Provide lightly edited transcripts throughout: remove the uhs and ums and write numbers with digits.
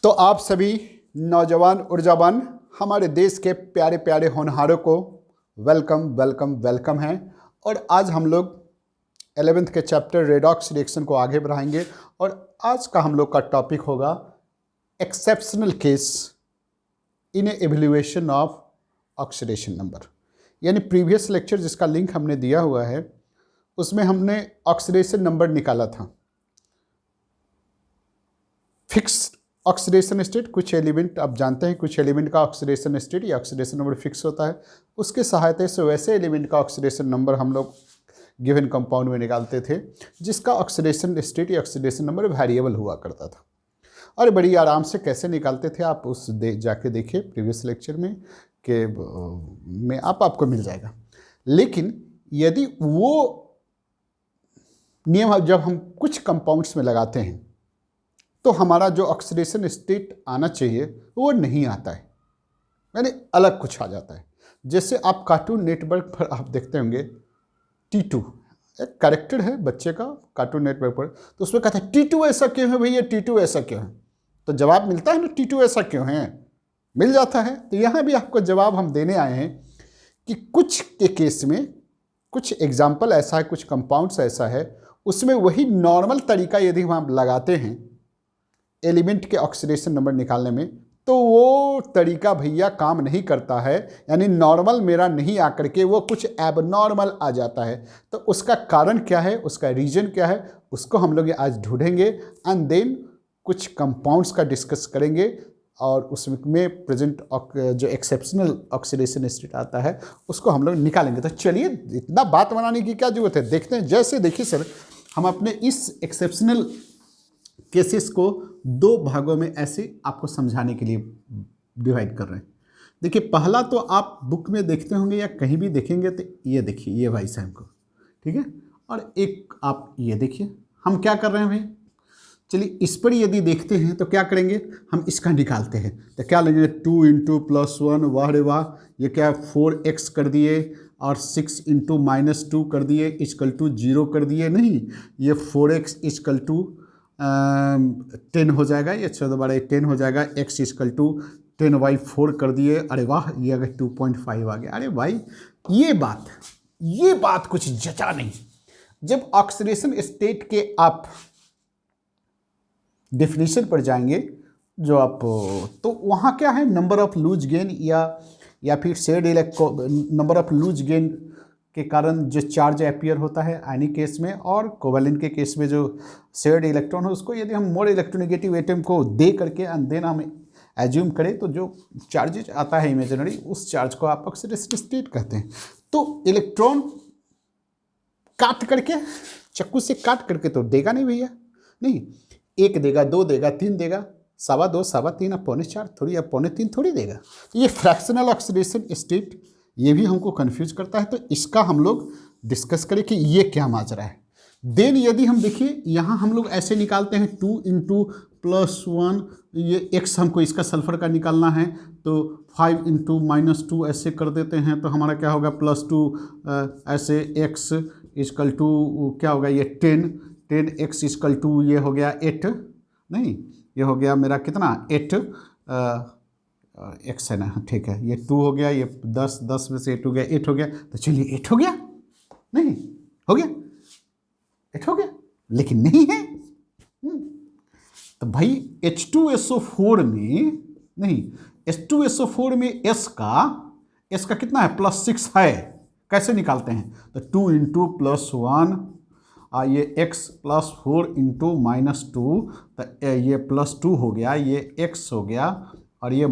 तो आप सभी नौजवान ऊर्जावान हमारे देश के प्यारे प्यारे होनहारों को वेलकम वेलकम वेलकम है। और आज हम लोग 11th के चैप्टर रेडॉक्स रिएक्शन को आगे बढ़ाएंगे और आज का हम लोग का टॉपिक होगा exceptional case in evaluation of oxidation number. यानी प्रीवियस लेक्चर जिसका लिंक हमने दिया हुआ है उसमें हमने ऑक्सीडेशन नंबर निकाला था। फिक्स ऑक्सीडेशन स्टेट, कुछ एलिमेंट आप जानते हैं, कुछ एलिमेंट का ऑक्सीडेशन स्टेट या ऑक्सीडेशन नंबर फिक्स होता है, उसके सहायता से वैसे एलिमेंट का ऑक्सीडेशन नंबर हम लोग गिवन कंपाउंड में निकालते थे जिसका ऑक्सीडेशन स्टेट या ऑक्सीडेशन नंबर वेरिएबल हुआ करता था। और बड़ी आराम से कैसे निकालते थे आप जाके देखिए प्रीवियस लेक्चर में कि में आपको मिल जाएगा। लेकिन यदि वो नियम जब हम कुछ कंपाउंड्स में लगाते हैं तो हमारा जो ऑक्सीडेशन स्टेट आना चाहिए वो नहीं आता है, यानी अलग कुछ आ जाता है। जैसे आप कार्टून नेटवर्क पर आप देखते होंगे T2 एक कैरेक्टर है बच्चे का कार्टून नेटवर्क पर, तो उसमें कहते हैं T2 ऐसा क्यों है भैया, T2 ऐसा क्यों है, तो जवाब मिलता है ना T2 ऐसा क्यों है, मिल जाता है। तो यहाँ भी आपको जवाब हम देने आए हैं कि कुछ के केस में कुछ एग्जाम्पल ऐसा है, कुछ कंपाउंड्स ऐसा है, उसमें वही नॉर्मल तरीका यदि हम लगाते हैं एलिमेंट के ऑक्सीडेशन नंबर निकालने में तो वो तरीका भैया काम नहीं करता है, यानी नॉर्मल मेरा नहीं आकर के वो कुछ एबनॉर्मल आ जाता है। तो उसका कारण क्या है, उसका रीजन क्या है, उसको हम लोग आज ढूंढेंगे एंड देन कुछ कंपाउंड्स का डिस्कस करेंगे और उसमें प्रेजेंट जो एक्सेप्शनल ऑक्सीडेशन स्टेट आता है उसको हम लोग निकालेंगे। तो चलिए, इतना बात बनाने की क्या जरूरत है, देखते हैं। जैसे देखिए सर, हम अपने इस एक्सेप्शनल केसेस को दो भागों में ऐसे आपको समझाने के लिए डिवाइड कर रहे हैं। देखिए, पहला तो आप बुक में देखते होंगे या कहीं भी देखेंगे तो ये देखिए, ये भाई साहब को, ठीक है, और एक आप ये देखिए। हम क्या कर रहे हैं भाई, चलिए इस पर यदि देखते हैं तो क्या करेंगे, हम इसका निकालते हैं। तो क्या लेंगे, 2 × +1, वाह रे वाह, ये क्या 4x कर दिए और 6 × -2 कर दिए = 0 कर दिए। नहीं, ये 4x = 10 हो जाएगा, ये 14 10 हो जाएगा, x = 10/4 कर दिए। अरे वाह, ये अगर 2.5 आ गया। अरे भाई, ये बात कुछ जचा नहीं। जब ऑक्सीडेशन स्टेट के आप डेफिनेशन पर जाएंगे जो आप, तो वहाँ क्या है, नंबर ऑफ लूज गेन या फिर shared number of lose gain के कारण जो चार्ज अपीयर होता है आयनिक केस में, और कोवेलेंट के केस में जो शेयर्ड इलेक्ट्रॉन है उसको यदि हम मोर इलेक्ट्रोनेगेटिव एटम को दे करके एंड देन हम एज्यूम करें तो जो चार्जेज आता है इमेजिनरी, उस चार्ज को आप ऑक्सीडेशन स्टेट कहते हैं। तो इलेक्ट्रॉन काट करके, चाकू से काट करके तो देगा नहीं भैया, नहीं, 1 देगा, 2 देगा, 3 देगा, 2.25, 3.25 अब 4.25 थोड़ी, अब 3.25 थोड़ी देगा। तो ये फ्रैक्शनल ऑक्सीडेशन स्टेट, ये भी हमको कंफ्यूज करता है। तो इसका हम लोग डिस्कस करें कि ये क्या माजरा है। देन यदि हम देखिए, यहाँ हम लोग ऐसे निकालते हैं 2 × +1, ये x हमको इसका सल्फर का निकालना है तो 5 × -2 ऐसे कर देते हैं तो हमारा क्या होगा, +2 ऐसे x = क्या होगा, ये 10x = ये हो गया 8, नहीं, ये हो गया मेरा कितना 8 x है ना, ठीक है, ये 2 हो गया, ये 10 में से 8 हो गया, 8 हो गया। तो चलिए 8 हो गया, नहीं हो गया, 8 हो गया, लेकिन नहीं है। तो भाई H2SO4 में नहीं, H2SO4 में S का कितना है, +6 है। कैसे निकालते हैं, तो 2 × +1, ये x + 4 × -2, तो ये +2 हो गया, ये x हो गया और ये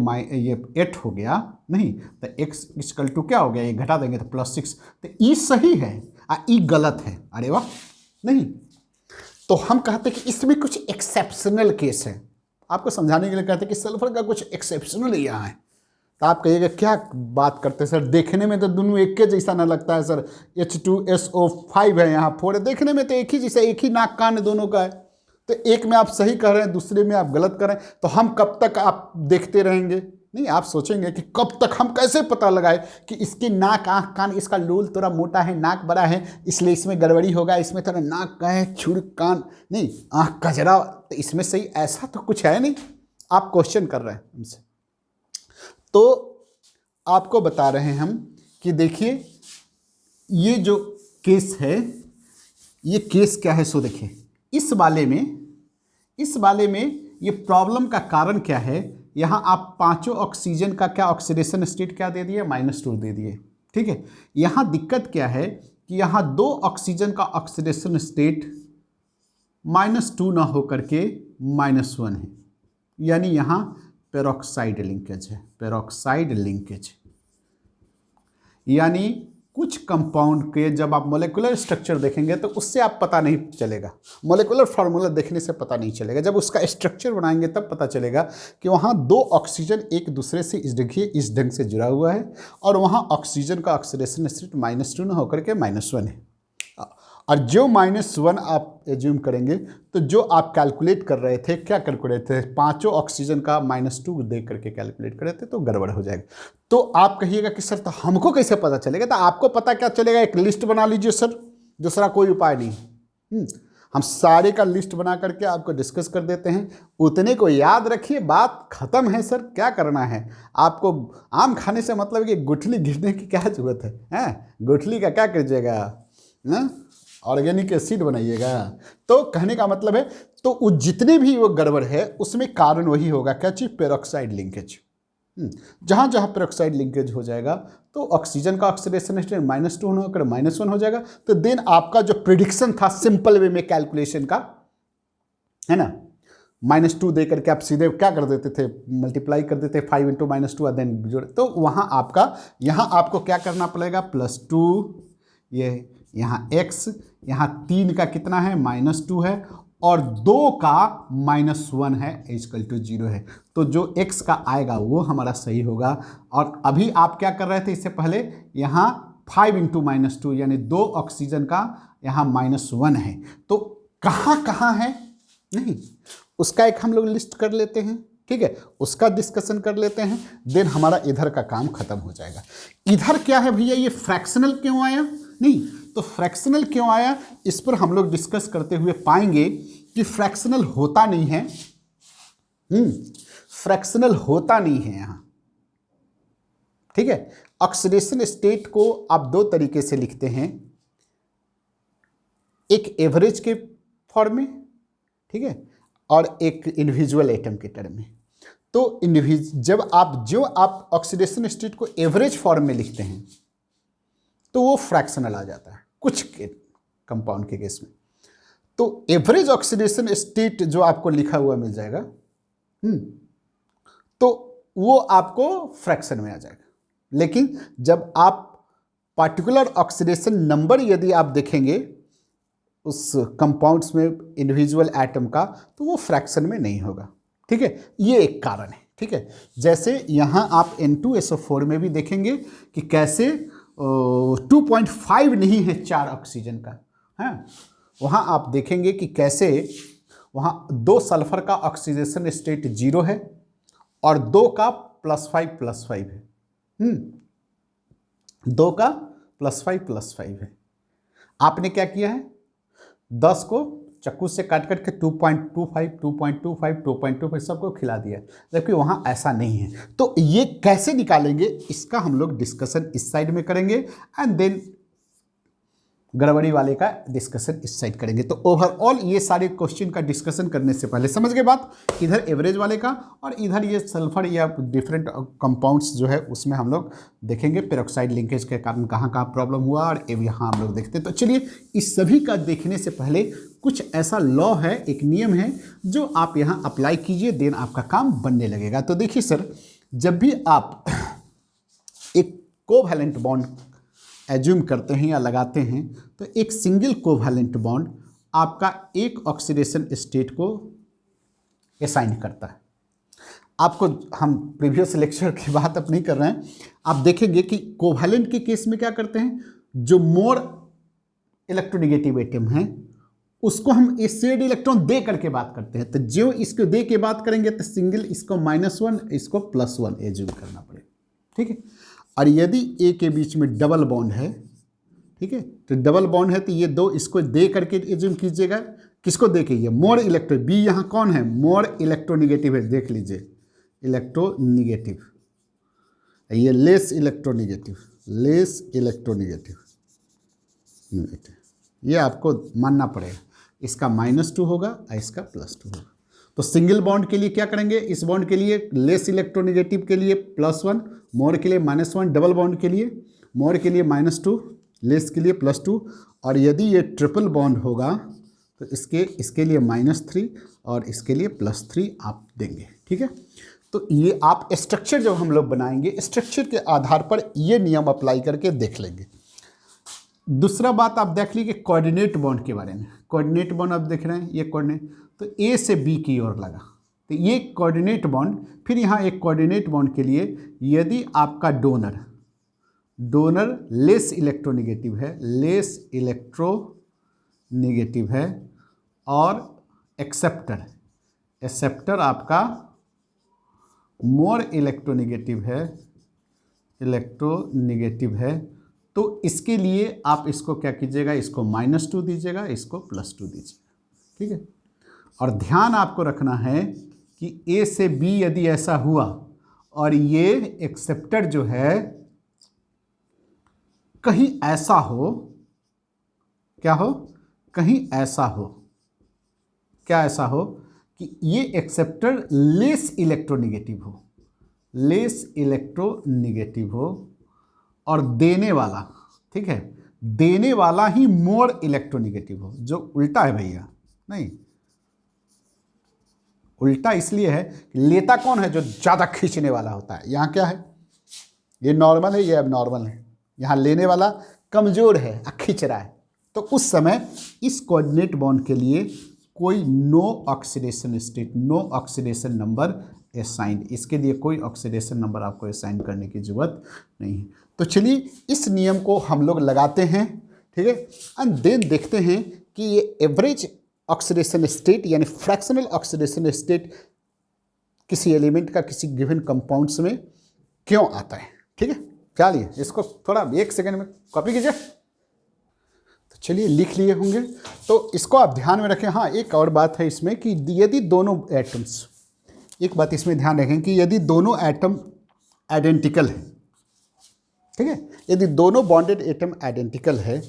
8 हो गया, नहीं, तो x = क्या हो गया, ये घटा देंगे तो +6। तो ई सही है ई गलत है। अरे वाह, नहीं, तो हम कहते हैं कि इसमें कुछ एक्सेप्शनल केस है। आपको समझाने के लिए कहते हैं कि सल्फर का कुछ एक्सेप्शनल यहाँ है। तो आप कहिएगा क्या बात करते हैं सर, देखने में तो दोनों एक के जैसा ना लगता है सर, H2SO5 है, यहाँ 4 है, देखने में तो एक ही जैसा, एक ही नाक कान दोनों का है। तो एक में आप सही कर रहे हैं, दूसरे में आप गलत कर रहे हैं, तो हम कब तक आप देखते रहेंगे, नहीं, आप सोचेंगे कि कब तक हम कैसे पता लगाए कि इसकी नाक, आँख, कान, इसका लूल थोड़ा मोटा है, नाक बड़ा है, इसलिए इसमें गड़बड़ी होगा, इसमें थोड़ा नाक का है, छुड़, कान नहीं, आँख का जरा, तो इसमें सही, ऐसा तो कुछ है नहीं। आप क्वेश्चन कर रहे हैं हमसे, तो आपको बता रहे हैं हम कि देखिए ये जो केस है, ये केस क्या है। सो देखिए इस वाले में ये प्रॉब्लम का कारण क्या है, यहाँ आप पांचों ऑक्सीजन का क्या ऑक्सीडेशन स्टेट क्या दे दिए, -2 दे दिए, ठीक है। यहाँ दिक्कत क्या है कि यहाँ 2 ऑक्सीजन का ऑक्सीडेशन स्टेट -2 ना होकर के -1 है, यानी यहाँ पेरोक्साइड लिंकेज है, पेरोक्साइड लिंकेज। यानी कुछ कंपाउंड के जब आप मोलेकुलर स्ट्रक्चर देखेंगे तो उससे आप पता नहीं चलेगा, मोलेकुलर फार्मूला देखने से पता नहीं चलेगा, जब उसका स्ट्रक्चर बनाएंगे तब पता चलेगा कि वहाँ 2 ऑक्सीजन एक दूसरे से इस ढंग से जुड़ा हुआ है, और वहाँ ऑक्सीजन का ऑक्सीडेशन स्टेट -2 न होकर के -1 है। और जो -1 आप एज्यूम करेंगे तो जो आप कैलकुलेट कर रहे थे, क्या कैलकुलेट थे, पांचों ऑक्सीजन का -2 दे करके कैलकुलेट कर रहे थे, तो गड़बड़ हो जाएगा। तो आप कहिएगा कि सर तो हमको कैसे पता चलेगा, तो आपको पता क्या चलेगा, एक लिस्ट बना लीजिए सर, दूसरा कोई उपाय नहीं। हम सारे का लिस्ट बना करके आपको डिस्कस कर देते हैं, उतने को याद रखिए, बात खत्म है सर। क्या करना है आपको, आम खाने से मतलब कि गुठली गिरने की क्या जरूरत है? गुठली का क्या कीजिएगा, ऑर्गेनिक एसिड बनाइएगा। तो कहने का मतलब है, तो वो जितने भी वो गड़बड़ है उसमें कारण वही होगा, क्या चीज, पेरोक्साइड लिंकेज। जहाँ जहाँ पेरोक्साइड लिंकेज हो जाएगा तो ऑक्सीजन का ऑक्सीडेशन स्टेट -2 होकर -1 हो जाएगा। तो देन आपका जो प्रिडिक्शन था सिंपल वे में कैलकुलेशन का, है ना, -2 दे करके आप सीधे क्या कर देते थे, मल्टीप्लाई कर देते 5 × -2 देन जोड़, तो वहाँ आपका, यहाँ आपको क्या करना पड़ेगा, +2, ये यहाँ x, यहाँ 3 का कितना है, -2 है, और 2 का -1 है, =0 है। तो जो x का आएगा वो हमारा सही होगा। और अभी आप क्या कर रहे थे इससे पहले, यहाँ 5 × -2 यानी 2 ऑक्सीजन का यहाँ -1 है, तो कहाँ कहाँ है, नहीं उसका एक हम लोग लिस्ट कर लेते हैं, ठीक है, उसका डिस्कशन कर लेते हैं, देन हमारा इधर का काम खत्म हो जाएगा। इधर क्या है भैया, ये फ्रैक्शनल क्यों आया, नहीं तो फ्रैक्शनल क्यों आया, इस पर हम लोग डिस्कस करते हुए पाएंगे कि फ्रैक्शनल होता नहीं है, फ्रैक्शनल होता नहीं है यहाँ, ठीक है। ऑक्सीडेशन स्टेट को आप 2 तरीके से लिखते हैं, एक एवरेज के फॉर्म में, ठीक है, और एक इंडिविजुअल एटम के टर्म में। तो जब आप ऑक्सीडेशन स्टेट को एवरेज फॉर्म में लिखते हैं तो वो फ्रैक्शनल आ जाता है कुछ कंपाउंड के केस में। तो एवरेज ऑक्सीडेशन स्टेट जो आपको लिखा हुआ मिल जाएगा, तो वो आपको फ्रैक्शन में आ जाएगा। लेकिन जब आप पार्टिकुलर ऑक्सीडेशन नंबर यदि आप देखेंगे उस कंपाउंड्स में इंडिविजुअल एटम का, तो वो फ्रैक्शन में नहीं होगा, ठीक है। ये एक कारण है, ठीक है। जैसे यहाँ आप N2SO4 में भी देखेंगे कि कैसे 2.5 नहीं है 4 ऑक्सीजन का, है, वहाँ आप देखेंगे कि कैसे वहाँ 2 सल्फर का ऑक्सीडेशन स्टेट 0 है और 2 का +5 है, 2 का +5 है। आपने क्या किया है, 10 को चक्कू से काट करके 2.25 सबको खिला दिया, जबकि वहाँ ऐसा नहीं है। तो ये कैसे निकालेंगे, इसका हम लोग डिस्कशन इस साइड में करेंगे, एंड देन गड़बड़ी वाले का डिस्कशन इस साइड करेंगे। तो ओवरऑल ये सारे क्वेश्चन का डिस्कशन करने से पहले समझ गए बात, इधर एवरेज वाले का और इधर ये सल्फर या डिफरेंट कंपाउंड्स जो है उसमें हम लोग देखेंगे पेरोक्साइड लिंकेज के कारण कहाँ कहाँ प्रॉब्लम हुआ, और यहाँ हम लोग देखते हैं। तो चलिए इस सभी का देखने से पहले कुछ ऐसा लॉ है, एक नियम है जो आप यहाँ अप्लाई कीजिए, देन आपका काम बनने लगेगा। तो देखिए सर, जब भी आप एक कोवैलेंट बॉन्ड एज्यूम करते हैं या लगाते हैं, तो एक सिंगल कोवैलेंट बॉन्ड आपका एक ऑक्सीडेशन स्टेट को असाइन करता है। आपको हम प्रीवियस लेक्चर की बात अब नहीं कर रहे हैं, आप देखेंगे कि कोवैलेंट के केस में क्या करते हैं, जो मोर इलेक्ट्रोनेगेटिव एटम है उसको हम शेयर्ड इलेक्ट्रॉन दे करके बात करते हैं। तो जो इसको दे के बात करेंगे तो सिंगल इसको -1 इसको +1 एज्यूम करना पड़ेगा, ठीक है। और यदि ए के बीच में डबल बॉन्ड है, ठीक है, तो डबल बॉन्ड है तो ये 2 इसको दे करके एज्यूम कीजिएगा किसको देखे, ये मोर इलेक्ट्रो, बी यहाँ कौन है, मोर इलेक्ट्रोनिगेटिव है, देख लीजिए इलेक्ट्रोनिगेटिव, ये लेस इलेक्ट्रोनिगेटिव, लेस इलेक्ट्रोनिगेटिव, ये आपको मानना पड़ेगा। इसका -2 होगा और इसका +2 होगा। तो सिंगल बॉन्ड के लिए क्या करेंगे, इस बॉन्ड के लिए लेस इलेक्ट्रोनिगेटिव के लिए +1, मोर के लिए -1, डबल बॉन्ड के लिए, मोर के लिए -2, लेस के लिए +2, और यदि ये ट्रिपल बॉन्ड होगा तो इसके लिए -3 और इसके लिए +3 आप देंगे। ठीक है, तो ये आप स्ट्रक्चर जब हम लोग बनाएंगे, स्ट्रक्चर के आधार पर ये नियम अप्लाई करके देख लेंगे। दूसरा बात आप देख लीजिए कोऑर्डिनेट बॉन्ड के बारे में। कोऑर्डिनेट बॉन्ड आप देख रहे हैं, ये कोऑर्डिनेट तो ए से बी की ओर लगा, तो ये कोऑर्डिनेट बॉन्ड। फिर यहाँ एक कोऑर्डिनेट बॉन्ड के लिए यदि आपका डोनर लेस इलेक्ट्रोनिगेटिव है, लेस इलेक्ट्रोनिगेटिव है, और एक्सेप्टर आपका मोर इलेक्ट्रोनिगेटिव है, तो इसके लिए आप इसको क्या कीजिएगा, इसको -2 दीजिएगा, इसको +2 दीजिएगा। ठीक है, और ध्यान आपको रखना है कि ए से बी यदि ऐसा हुआ और ये एक्सेप्टर जो है कहीं ऐसा हो, क्या हो, कहीं ऐसा हो, क्या ऐसा हो कि ये एक्सेप्टर लेस इलेक्ट्रोनिगेटिव हो, लेस इलेक्ट्रोनिगेटिव हो, और देने वाला, ठीक है, देने वाला ही मोर इलेक्ट्रोनिगेटिव हो, जो उल्टा है भैया, नहीं उल्टा इसलिए है कि लेता कौन है, जो ज़्यादा खींचने वाला होता है। यहाँ क्या है, ये नॉर्मल है, ये अब नॉर्मल है, यहाँ लेने वाला कमज़ोर है, खींच रहा है, तो उस समय इस कोऑर्डिनेट बॉन्ड के लिए कोई no oxidation state, no oxidation number assigned, इसके लिए कोई ऑक्सीडेशन नंबर आपको असाइन करने की ज़रूरत नहीं है। तो चलिए इस नियम को हम लोग लगाते हैं। ठीक है, एंड देन देखते हैं कि ये एवरेज ऑक्सीडेशन स्टेट यानी फ्रैक्शनल ऑक्सीडेशन स्टेट किसी एलिमेंट का किसी गिवन कंपाउंड्स में क्यों आता है। ठीक है, चलिए इसको थोड़ा 1 सेकेंड में कॉपी कीजिए। तो चलिए लिख लिए होंगे, तो इसको आप ध्यान में रखें। हाँ, एक और बात है इसमें कि यदि दोनों एटम्स, एक बात इसमें ध्यान रखें कि यदि दोनों एटम आइडेंटिकल है, ठीक है, यदि दोनों बॉन्डेड एटम आइडेंटिकल है,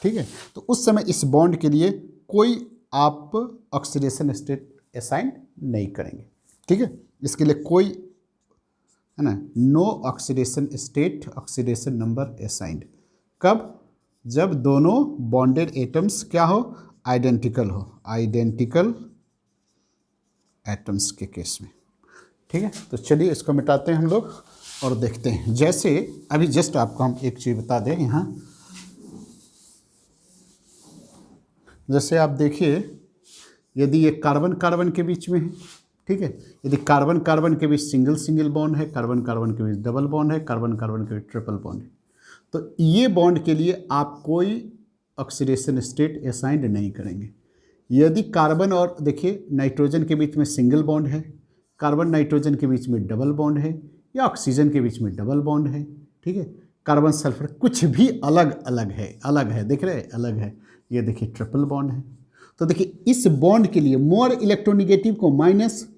ठीक है, तो उस समय इस बॉन्ड के लिए कोई आप ऑक्सीडेशन स्टेट असाइन नहीं करेंगे। ठीक है, इसके लिए कोई है ना, no oxidation state, oxidation number assigned. कब, जब दोनों बॉन्डेड एटम्स क्या हो, आइडेंटिकल हो, आइडेंटिकल एटम्स के केस में। ठीक है, तो चलिए इसको मिटाते हैं हम लोग और देखते हैं। जैसे अभी जस्ट आपको हम एक चीज़ बता दें यहाँ, जैसे आप देखिए यदि ये कार्बन कार्बन के बीच में है, ठीक है, यदि कार्बन कार्बन के बीच सिंगल बॉन्ड है, कार्बन कार्बन के बीच डबल बॉन्ड है, कार्बन कार्बन के बीच ट्रिपल बॉन्ड है, तो ये बॉन्ड के लिए आप कोई ऑक्सीडेशन स्टेट असाइंड नहीं करेंगे। यदि कार्बन और देखिए नाइट्रोजन के बीच में सिंगल बॉन्ड है, कार्बन नाइट्रोजन के बीच में डबल बॉन्ड है, या ऑक्सीजन के बीच में डबल बॉन्ड है, ठीक है, कार्बन सल्फर कुछ भी अलग अलग है, देख रहे हैं, अलग है, ये देखिए ट्रिपल बॉन्ड है। तो देखिए इस बॉन्ड के लिए मोर इलेक्ट्रोनिगेटिव को माइनस,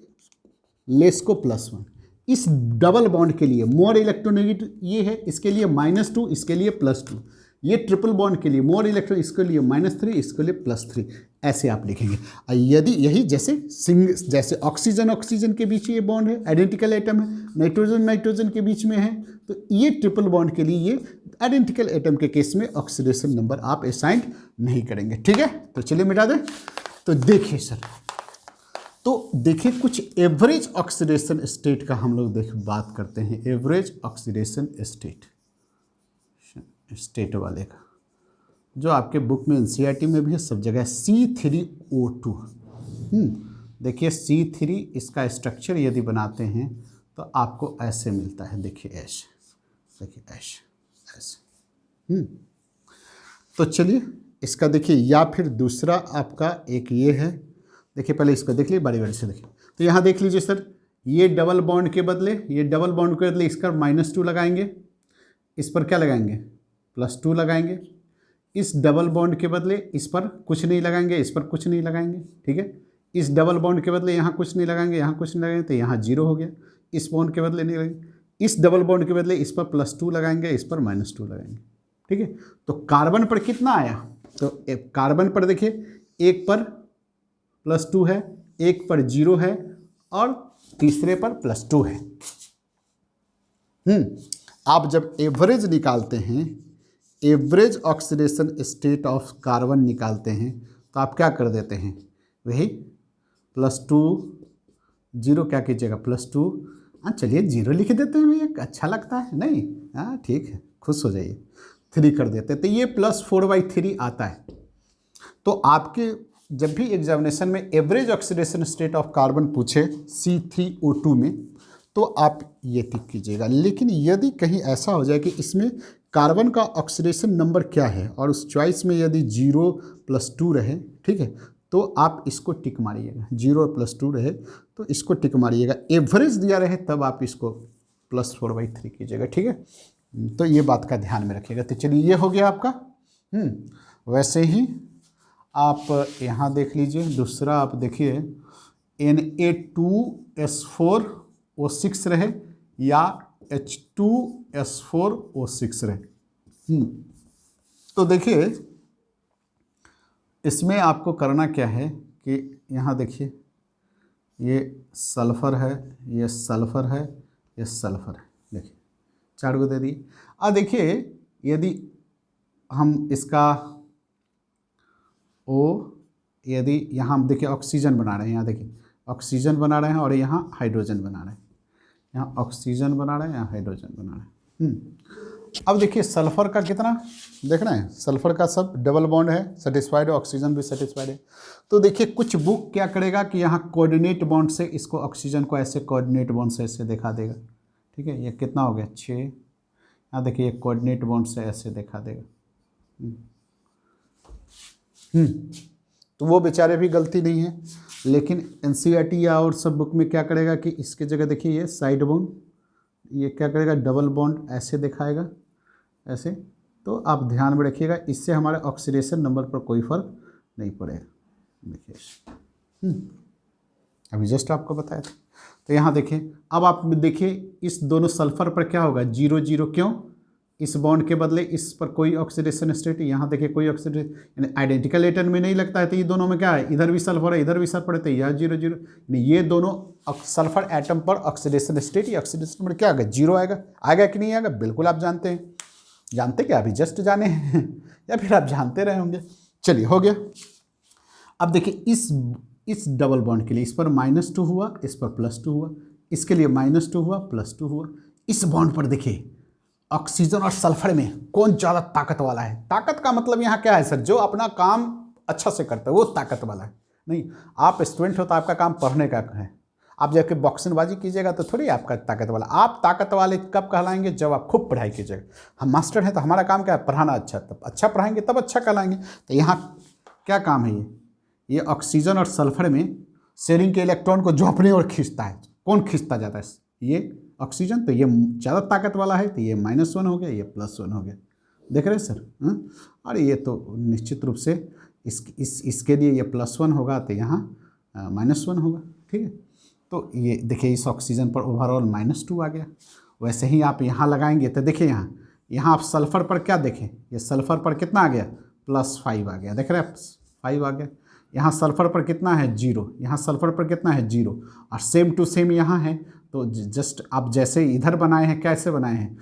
लेस को +1, इस डबल बॉन्ड के लिए मोर इलेक्ट्रोनिगेटिव ये है, इसके लिए -2, इसके लिए +2, ये ट्रिपल बॉन्ड के लिए मोर इलेक्ट्रॉन, इसके लिए -3, इसके लिए +3, ऐसे आप लिखेंगे। यदि यही जैसे ऑक्सीजन के बीच ये बॉन्ड है, आइडेंटिकल एटम है, नाइट्रोजन के बीच में है, तो ये ट्रिपल बॉन्ड के लिए ये आइडेंटिकल एटम के केस में ऑक्सीडेशन नंबर आप असाइन नहीं करेंगे। ठीक है, तो चलिए मिटा दें। तो देखिए सर, तो देखिए कुछ एवरेज ऑक्सीडेशन स्टेट का हम लोग बात करते हैं। एवरेज ऑक्सीडेशन स्टेट वाले का, जो आपके बुक में एनसीईआरटी में भी है, सब जगह C3O2। देखिए C3, इसका स्ट्रक्चर यदि बनाते हैं तो आपको ऐसे मिलता है, देखिए ऐसे, देखिए ऐसे। तो चलिए इसका देखिए, या फिर दूसरा आपका एक ये है, देखिए पहले इसको देख लीजिए बारी बारी से देखिए। तो यहाँ देख लीजिए सर, ये डबल बॉन्ड के बदले, ये डबल बॉन्ड के बदले इसका -2 लगाएंगे, इस पर क्या लगाएंगे, +2 लगाएंगे, इस डबल बॉन्ड के बदले इस पर कुछ नहीं लगाएंगे, इस पर कुछ नहीं लगाएंगे, ठीक है। इस डबल बॉन्ड के बदले यहाँ कुछ नहीं लगाएंगे, यहाँ कुछ नहीं लगाएंगे, तो यहाँ 0 हो गया। इस बॉन्ड के बदले नहीं लगाएंगे, इस डबल बॉन्ड के बदले इस पर +2 लगाएंगे, इस पर -2 लगाएंगे, ठीक है। तो कार्बन पर कितना आया, तो कार्बन पर देखिए एक पर +2 है, एक पर 0 है और तीसरे पर +2 है। आप जब एवरेज निकालते हैं, average oxidation state of carbon निकालते हैं, तो आप क्या कर देते हैं, वही +2 0 क्या कीजिएगा +2, हाँ चलिए 0 लिख देते हैं भैया, अच्छा लगता है नहीं, हाँ ठीक है, खुश हो जाइए, 3 कर देते हैं, तो ये +4/3 आता है। तो आपके जब भी एग्जामिनेशन में average oxidation state of carbon पूछे C3O2 में, तो आप ये टिक कीजिएगा। लेकिन यदि कहीं ऐसा हो जाए कि इसमें कार्बन का ऑक्सीडेशन नंबर क्या है और उस चॉइस में यदि 0 + 2 रहे, ठीक है, तो आप इसको टिक मारिएगा। 0 + 2 रहे तो इसको टिक मारिएगा। एवरेज दिया रहे तब आप इसको +4/3 कीजिएगा, ठीक है। तो ये बात का ध्यान में रखिएगा। तो चलिए ये हो गया आपका। वैसे ही आप यहाँ देख लीजिए, दूसरा आप देखिए Na2S4O6 रहे या H2S4O6 रहे। तो देखिए इसमें आपको करना क्या है कि यहाँ देखिए ये सल्फ़र है, ये सल्फ़र है, ये सल्फ़र है, देखिए 4 को दे दिए। अब देखिए यदि हम इसका यदि यहाँ हम देखिए ऑक्सीजन बना रहे हैं, यहाँ देखिए ऑक्सीजन बना रहे हैं और यहाँ हाइड्रोजन बना रहे हैं, यहाँ ऑक्सीजन बना रहे हैं, यहाँ हाइड्रोजन बना रहे हैं। अब देखिए सल्फ़र का कितना देख रहे हैं, सल्फ़र का सब डबल बॉन्ड है, सेटिस्फाइड है, ऑक्सीजन भी सेटिस्फाइड है। तो देखिए कुछ बुक क्या करेगा कि यहाँ कोऑर्डिनेट बॉन्ड से इसको ऑक्सीजन को ऐसे कोऑर्डिनेट बॉन्ड से ऐसे दिखा देगा, ठीक है। ये कितना हो गया 6, यहाँ देखिए ये कोऑर्डिनेट बॉन्ड से ऐसे दिखा देगा। तो वो बेचारे भी गलती नहीं है, लेकिन एनसीईआरटी या और सब बुक में क्या करेगा कि इसके जगह देखिए ये साइड बॉन्ड, ये क्या करेगा डबल बॉन्ड ऐसे दिखाएगा ऐसे। तो आप ध्यान में रखिएगा, इससे हमारे ऑक्सीडेशन नंबर पर कोई फर्क नहीं पड़ेगा। देखिए अभी जस्ट आपको बताया था। तो यहाँ देखिए, अब आप देखिए इस दोनों सल्फर पर क्या होगा 0 0, क्यों, इस बॉन्ड के बदले इस पर कोई ऑक्सीडेशन स्टेट, यहाँ देखिए कोई ऑक्सीडेशन, यानी आइडेंटिकल एटम में नहीं लगता है, तो ये दोनों में क्या है, इधर भी सल्फर है इधर भी सल्फर है, तो यह 0 0, यानी ये दोनों सल्फर एटम पर ऑक्सीडेशन स्टेट या ऑक्सीडेशन नंबर क्या आएगा 0 आएगा। आएगा कि नहीं आएगा, बिल्कुल आप जानते हैं, जानते क्या अभी जस्ट जाने हैं या फिर आप जानते रहे होंगे। चलिए हो गया। अब देखिए इस डबल बॉन्ड के लिए इस पर -2 हुआ, इस पर +2 हुआ, इसके लिए -2 हुआ +2 हुआ। इस बॉन्ड पर देखिए ऑक्सीजन और सल्फर में कौन ज़्यादा ताकत वाला है। ताकत का मतलब यहाँ क्या है सर, जो अपना काम अच्छा से करता है वो ताकत वाला है। नहीं, आप स्टूडेंट हो तो आपका काम पढ़ने का है, आप जाके बॉक्सिंगबाजी कीजिएगा तो थोड़ी आपका ताकत वाला। आप ताकत वाले कब कहलाएंगे, जब आप खूब पढ़ाई कीजिएगा। हम मास्टर हैं तो हमारा काम क्या है, पढ़ाना अच्छा, तब अच्छा पढ़ाएंगे तब अच्छा कहलाएंगे। तो यहाँ क्या काम है, ये ऑक्सीजन और सल्फर में शेयरिंग के इलेक्ट्रॉन को जो अपनी ओर खींचता है, कौन खींचता जाता है, ये ऑक्सीजन। तो ये ज़्यादा ताकत वाला है, तो ये -1 हो गया, ये +1 हो गया। देख रहे हैं सर। और ये तो निश्चित रूप से इसके लिए ये +1 होगा, तो यहाँ -1 होगा, ठीक है। तो ये देखिए इस ऑक्सीजन पर ओवरऑल -2 आ गया। वैसे ही आप यहाँ लगाएंगे तो देखिए यहाँ आप सल्फ़र पर क्या देखें, ये सल्फ़र पर कितना आ गया +5 आ गया, देख रहे हैं 5 आ गया। यहाँ सल्फ़र पर कितना है 0, यहाँ सल्फ़र पर कितना है 0, और सेम टू सेम यहाँ है। तो जस्ट आप जैसे इधर बनाए हैं, कैसे बनाए हैं,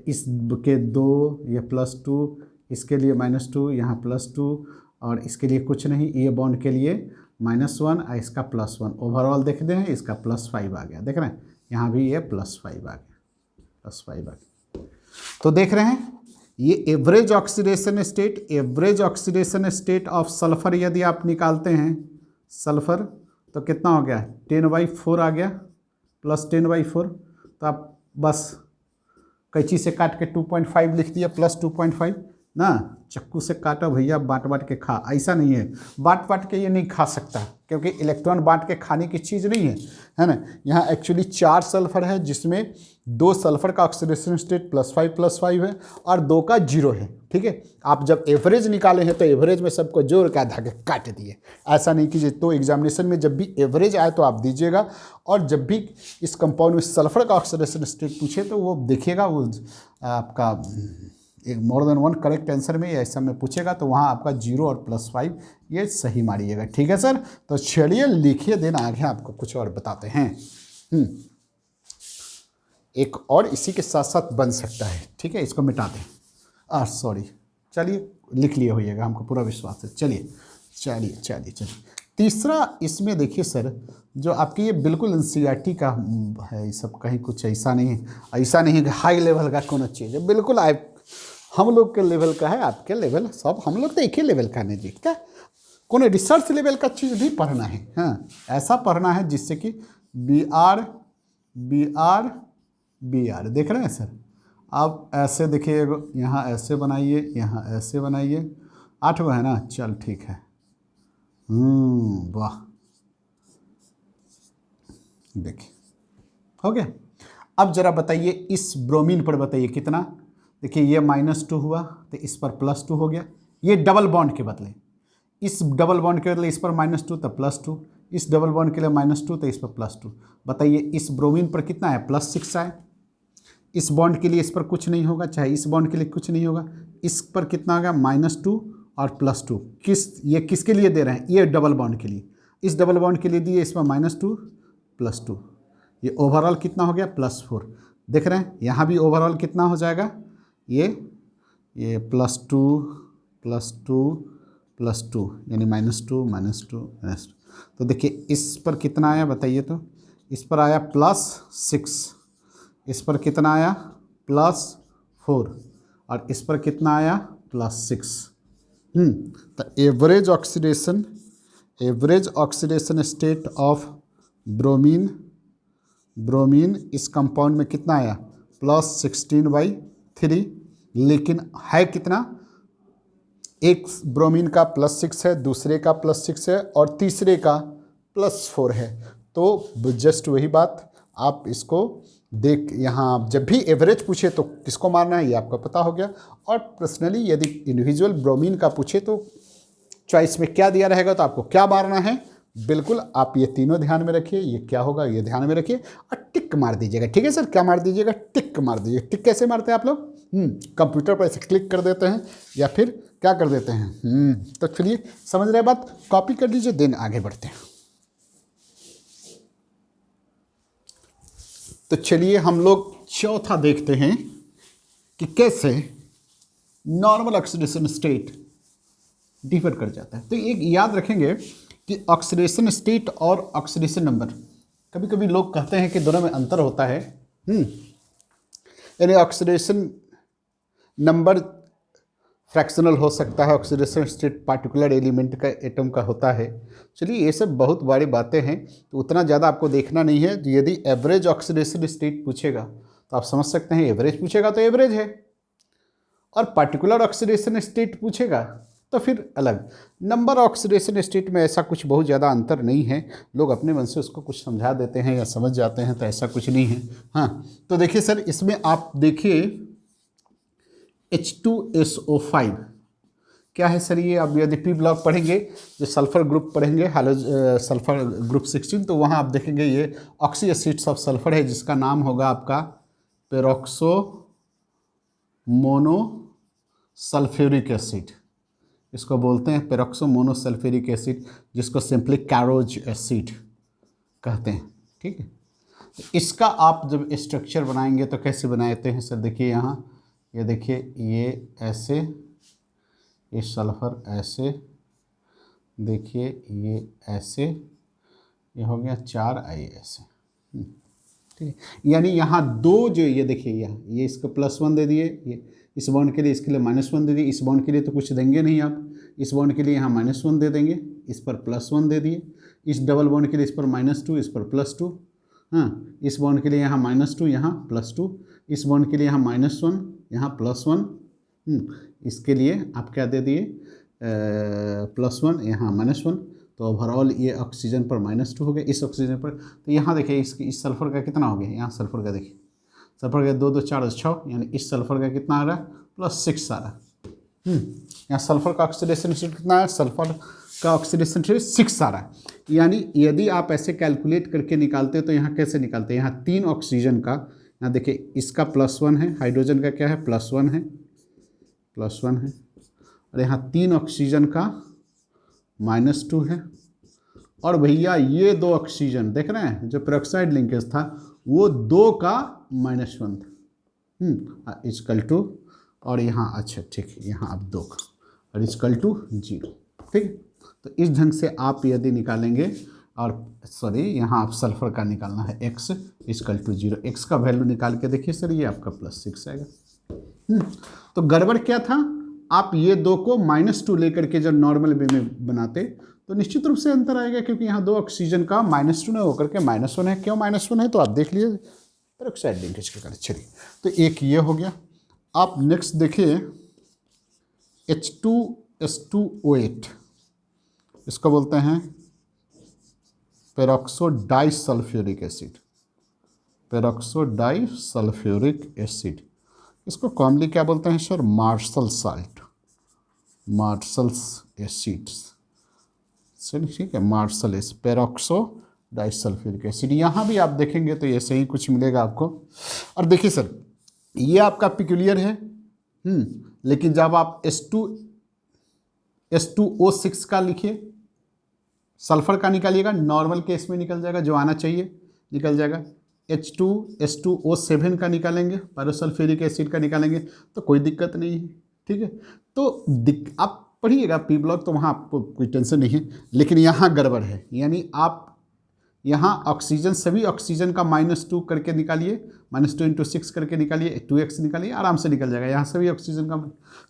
इस के 2, ये +2, इसके लिए -2, यहाँ +2, और इसके लिए कुछ नहीं, ये बॉन्ड के लिए -1 और इसका +1, ओवरऑल देख रहे हैं इसका +5 आ गया। देख रहे हैं यहाँ भी ये +5 आ गया, +5 आ गया। तो देख रहे हैं ये average oxidation state of sulphur यदि आप निकालते हैं सल्फ़र, तो कितना हो गया 10/4 आ गया, +10/4। तो आप बस कैंची से काट के 2.5 लिख दिया, +2.5, ना, चाकू से काटो भैया, बांट बांट के खा, ऐसा नहीं है। बांट बांट के ये नहीं खा सकता, क्योंकि इलेक्ट्रॉन बांट के खाने की चीज़ नहीं है ना। यहाँ एक्चुअली 4 सल्फर है, जिसमें 2 सल्फर का ऑक्सीडेशन स्टेट +5 है और 2 का 0 है। ठीक है, आप जब एवरेज निकाले हैं तो एवरेज में सबको जोड़ के आधा के काट दिए, ऐसा नहीं कीजिए। तो एग्जामिनेशन में जब भी एवरेज आए तो आप दीजिएगा, और जब भी इस कंपाउंड में सल्फर का ऑक्सीडेशन स्टेट पूछे तो वो देखिएगा, वो आपका एक मोर देन 1 करेक्ट आंसर में ऐसा में पूछेगा तो वहाँ आपका 0 और +5 ये सही मारिएगा। ठीक है सर, तो चलिए लिखिए, देन आगे आपको कुछ और बताते हैं। एक और इसी के साथ साथ बन सकता है। ठीक है, इसको मिटा दें, सॉरी, चलिए लिख लिए होइएगा, हमको पूरा विश्वास है। चलिए चलिए चलिए चलिए, तीसरा इसमें देखिए सर, जो आपकी ये बिल्कुल एनसीईआरटी का है, ये सब कहीं कुछ ऐसा नहीं है, ऐसा नहीं है हाई लेवल का कोनो चीज़ है, बिल्कुल हम लोग के लेवल का है, आपके लेवल सब हम लोग तो एक ही लेवल का नहीं जी। क्या कोनो रिसर्च लेवल का चीज़ भी पढ़ना है, हाँ, ऐसा पढ़ना है जिससे कि बी आर देख रहे हैं सर। आप ऐसे देखिए, यहाँ ऐसे बनाइए, यहाँ ऐसे बनाइए, 8 है ना, चल ठीक है। वाह, देखिए हो गया। अब जरा बताइए इस ब्रोमीन पर, बताइए कितना। देखिए ये -2 हुआ तो इस पर +2 हो गया, ये डबल बॉन्ड के बदले, इस डबल बॉन्ड के बदले इस पर -2 तो +2, इस डबल बॉन्ड के लिए -2 तो इस पर +2। बताइए इस ब्रोमीन पर कितना है, +6 आए। इस बॉन्ड के लिए इस पर कुछ नहीं होगा, चाहे इस बॉन्ड के लिए कुछ नहीं होगा, इस पर कितना होगा, -2 और +2। ये किसके लिए दे रहे हैं, ये डबल बॉन्ड के लिए, इस डबल बॉन्ड के लिए दिए, इसमें -2 +2, ये ओवरऑल कितना हो गया, +4। देख रहे हैं यहाँ भी ओवरऑल कितना हो जाएगा, ये +2 यानी -2 तो देखिए इस पर कितना आया बताइए, तो इस पर आया +6, इस पर कितना आया +4, और इस पर कितना आया +6। तो average oxidation state of bromine इस कंपाउंड में कितना आया, +16/3। लेकिन है कितना, एक ब्रोमीन का +6 है, दूसरे का +6 है, और तीसरे का +4 है। तो जस्ट वही बात, आप इसको देख, यहाँ जब भी एवरेज पूछे तो किसको मारना है ये आपको पता हो गया। और पर्सनली यदि इंडिविजुअल ब्रोमीन का पूछे तो चॉइस में क्या दिया रहेगा, तो आपको क्या मारना है, बिल्कुल आप ये तीनों ध्यान में रखिए, ये क्या होगा ये ध्यान में रखिए, और टिक मार दीजिएगा। ठीक है सर, क्या मार दीजिएगा, टिक मार दीजिएगा। टिक कैसे मारते हैं आप लोग, कंप्यूटर पर ऐसे क्लिक कर देते हैं या फिर क्या कर देते हैं। तो चलिए समझ रहे बात, कॉपी कर लीजिए, देन आगे बढ़ते हैं। तो चलिए हम लोग चौथा देखते हैं कि कैसे नॉर्मल ऑक्सीडेशन स्टेट डिफर कर जाता है। तो एक याद रखेंगे कि ऑक्सीडेशन स्टेट और ऑक्सीडेशन नंबर, कभी कभी लोग कहते हैं कि दोनों में अंतर होता है। यानी ऑक्सीडेशन नंबर फ्रैक्शनल हो सकता है, ऑक्सीडेशन स्टेट पार्टिकुलर एलिमेंट का एटम का होता है। चलिए ये सब बहुत बड़ी बातें हैं, तो उतना ज़्यादा आपको देखना नहीं है। यदि एवरेज ऑक्सीडेशन स्टेट पूछेगा तो आप समझ सकते हैं, एवरेज पूछेगा तो एवरेज है, और पार्टिकुलर ऑक्सीडेशन स्टेट पूछेगा तो फिर अलग। नंबर ऑक्सीडेशन स्टेट में ऐसा कुछ बहुत ज़्यादा अंतर नहीं है, लोग अपने मन से उसको कुछ समझा देते हैं या समझ जाते हैं, तो ऐसा कुछ नहीं है। हाँ, तो देखिए सर, इसमें आप देखिए H2SO5 क्या है सर, ये अब यदि P ब्लॉक पढ़ेंगे, जो सल्फर ग्रुप पढ़ेंगे, सल्फर ग्रुप 16, तो वहाँ आप देखेंगे ये ऑक्सी एसिड्स ऑफ सल्फर है, जिसका नाम होगा आपका पेरोक्सो मोनोसल्फ्यूरिक एसिड। इसको बोलते हैं पेरोक्सो मोनोसल्फ्यूरिक एसिड, जिसको सिंपली कैरोज एसिड कहते हैं। ठीक है, तो इसका आप जब स्ट्रक्चर बनाएंगे तो कैसे बनाते हैं सर, देखिए यहाँ, ये देखिए, ये ऐसे, ये सल्फर ऐसे, देखिए ये ऐसे, ये हो गया 4 आई ऐसे। ठीक है, यानी यहाँ दो जो, ये देखिए यहाँ, ये इसको +1 दे दिए, ये इस बॉन्ड के लिए, इसके लिए -1 दे दिए। इस बॉन्ड के लिए तो कुछ देंगे नहीं आप, इस बॉन्ड के लिए यहाँ -1 दे देंगे, इस पर +1 दे दिए। इस डबल बॉन्ड के लिए इस पर -2, इस पर +2। हाँ, इस बॉन्ड के लिए यहाँ -2, यहाँ +2। इस बॉन्ड के लिए यहाँ -1, यहाँ +1, इसके लिए आप क्या दे दिए, +1, यहाँ -1, तो ओवरऑल ये ऑक्सीजन पर -2 हो गया इस ऑक्सीजन पर। तो यहाँ देखिए इस सल्फर का कितना हो गया, यहाँ सल्फर का देखिए, सल्फर का 2 2 4 6, यानी इस सल्फर का कितना आ रहा है, +6 आ रहा है। यहाँ सल्फर का ऑक्सीडेशन स्टेट कितना है, सल्फर का ऑक्सीडेशन स्टेट 6 आ रहा है। यानी यदि आप ऐसे कैलकुलेट करके निकालते तो यहाँ कैसे निकालते हैं, यहाँ 3 ऑक्सीजन का, यहाँ देखिए इसका +1 है, हाइड्रोजन का क्या है, +1 है, +1 है, और यहाँ 3 ऑक्सीजन का -2 है, और भैया ये 2 ऑक्सीजन देख रहे हैं जो पेरोक्साइड लिंकेज था वो 2 का -1 था, इजकल टू, और यहाँ अच्छा ठीक है, यहाँ अब 2 का और इजकल टू 0, ठीक है। तो इस ढंग से आप यदि निकालेंगे, और सॉरी यहाँ आप सल्फर का निकालना है x इजकल टू 0, x का वैल्यू निकाल के देखिए सर, ये आपका +6 आएगा। तो गड़बड़ क्या था, आप ये 2 को -2 लेकर के जब नॉर्मल वे में बनाते तो निश्चित रूप से अंतर आएगा, क्योंकि यहाँ 2 ऑक्सीजन का -2 न होकर के -1 है। क्यों -1 है, तो आप देख लीजिए पेरोक्साइड लिंकेज के कारण। चलिए, तो एक ये हो गया। आप नेक्स्ट देखिए H2S2O8, इसको बोलते हैं peroxo disulphuric acid, peroxo disulphuric acid. इसको कॉमनली क्या बोलते हैं sir, Marshall salt, Marshall's acids, चलिए ठीक है, Marshall acid, peroxo disulphuric acid. यहाँ भी आप देखेंगे तो ऐसे ही कुछ मिलेगा आपको। और देखिए सर, ये आपका पिक्यूलियर है, लेकिन जब आप S2O6 का लिखिए, सल्फर का निकालिएगा, नॉर्मल केस में निकल जाएगा, जो आना चाहिए निकल जाएगा। S2O7 का निकालेंगे, पायरोसल्फ्यूरिक एसिड का निकालेंगे, तो कोई दिक्कत नहीं है, ठीक है। तो आप पढ़िएगा पी ब्लॉक, तो वहाँ आपको कोई टेंशन नहीं है। लेकिन यहाँ गड़बड़ है, यानी आप यहाँ ऑक्सीजन, सभी ऑक्सीजन का -2 करके निकालिए, -2 × 6 करके निकालिए, 2x निकालिए, आराम से निकल जाएगा। यहाँ सभी ऑक्सीजन का,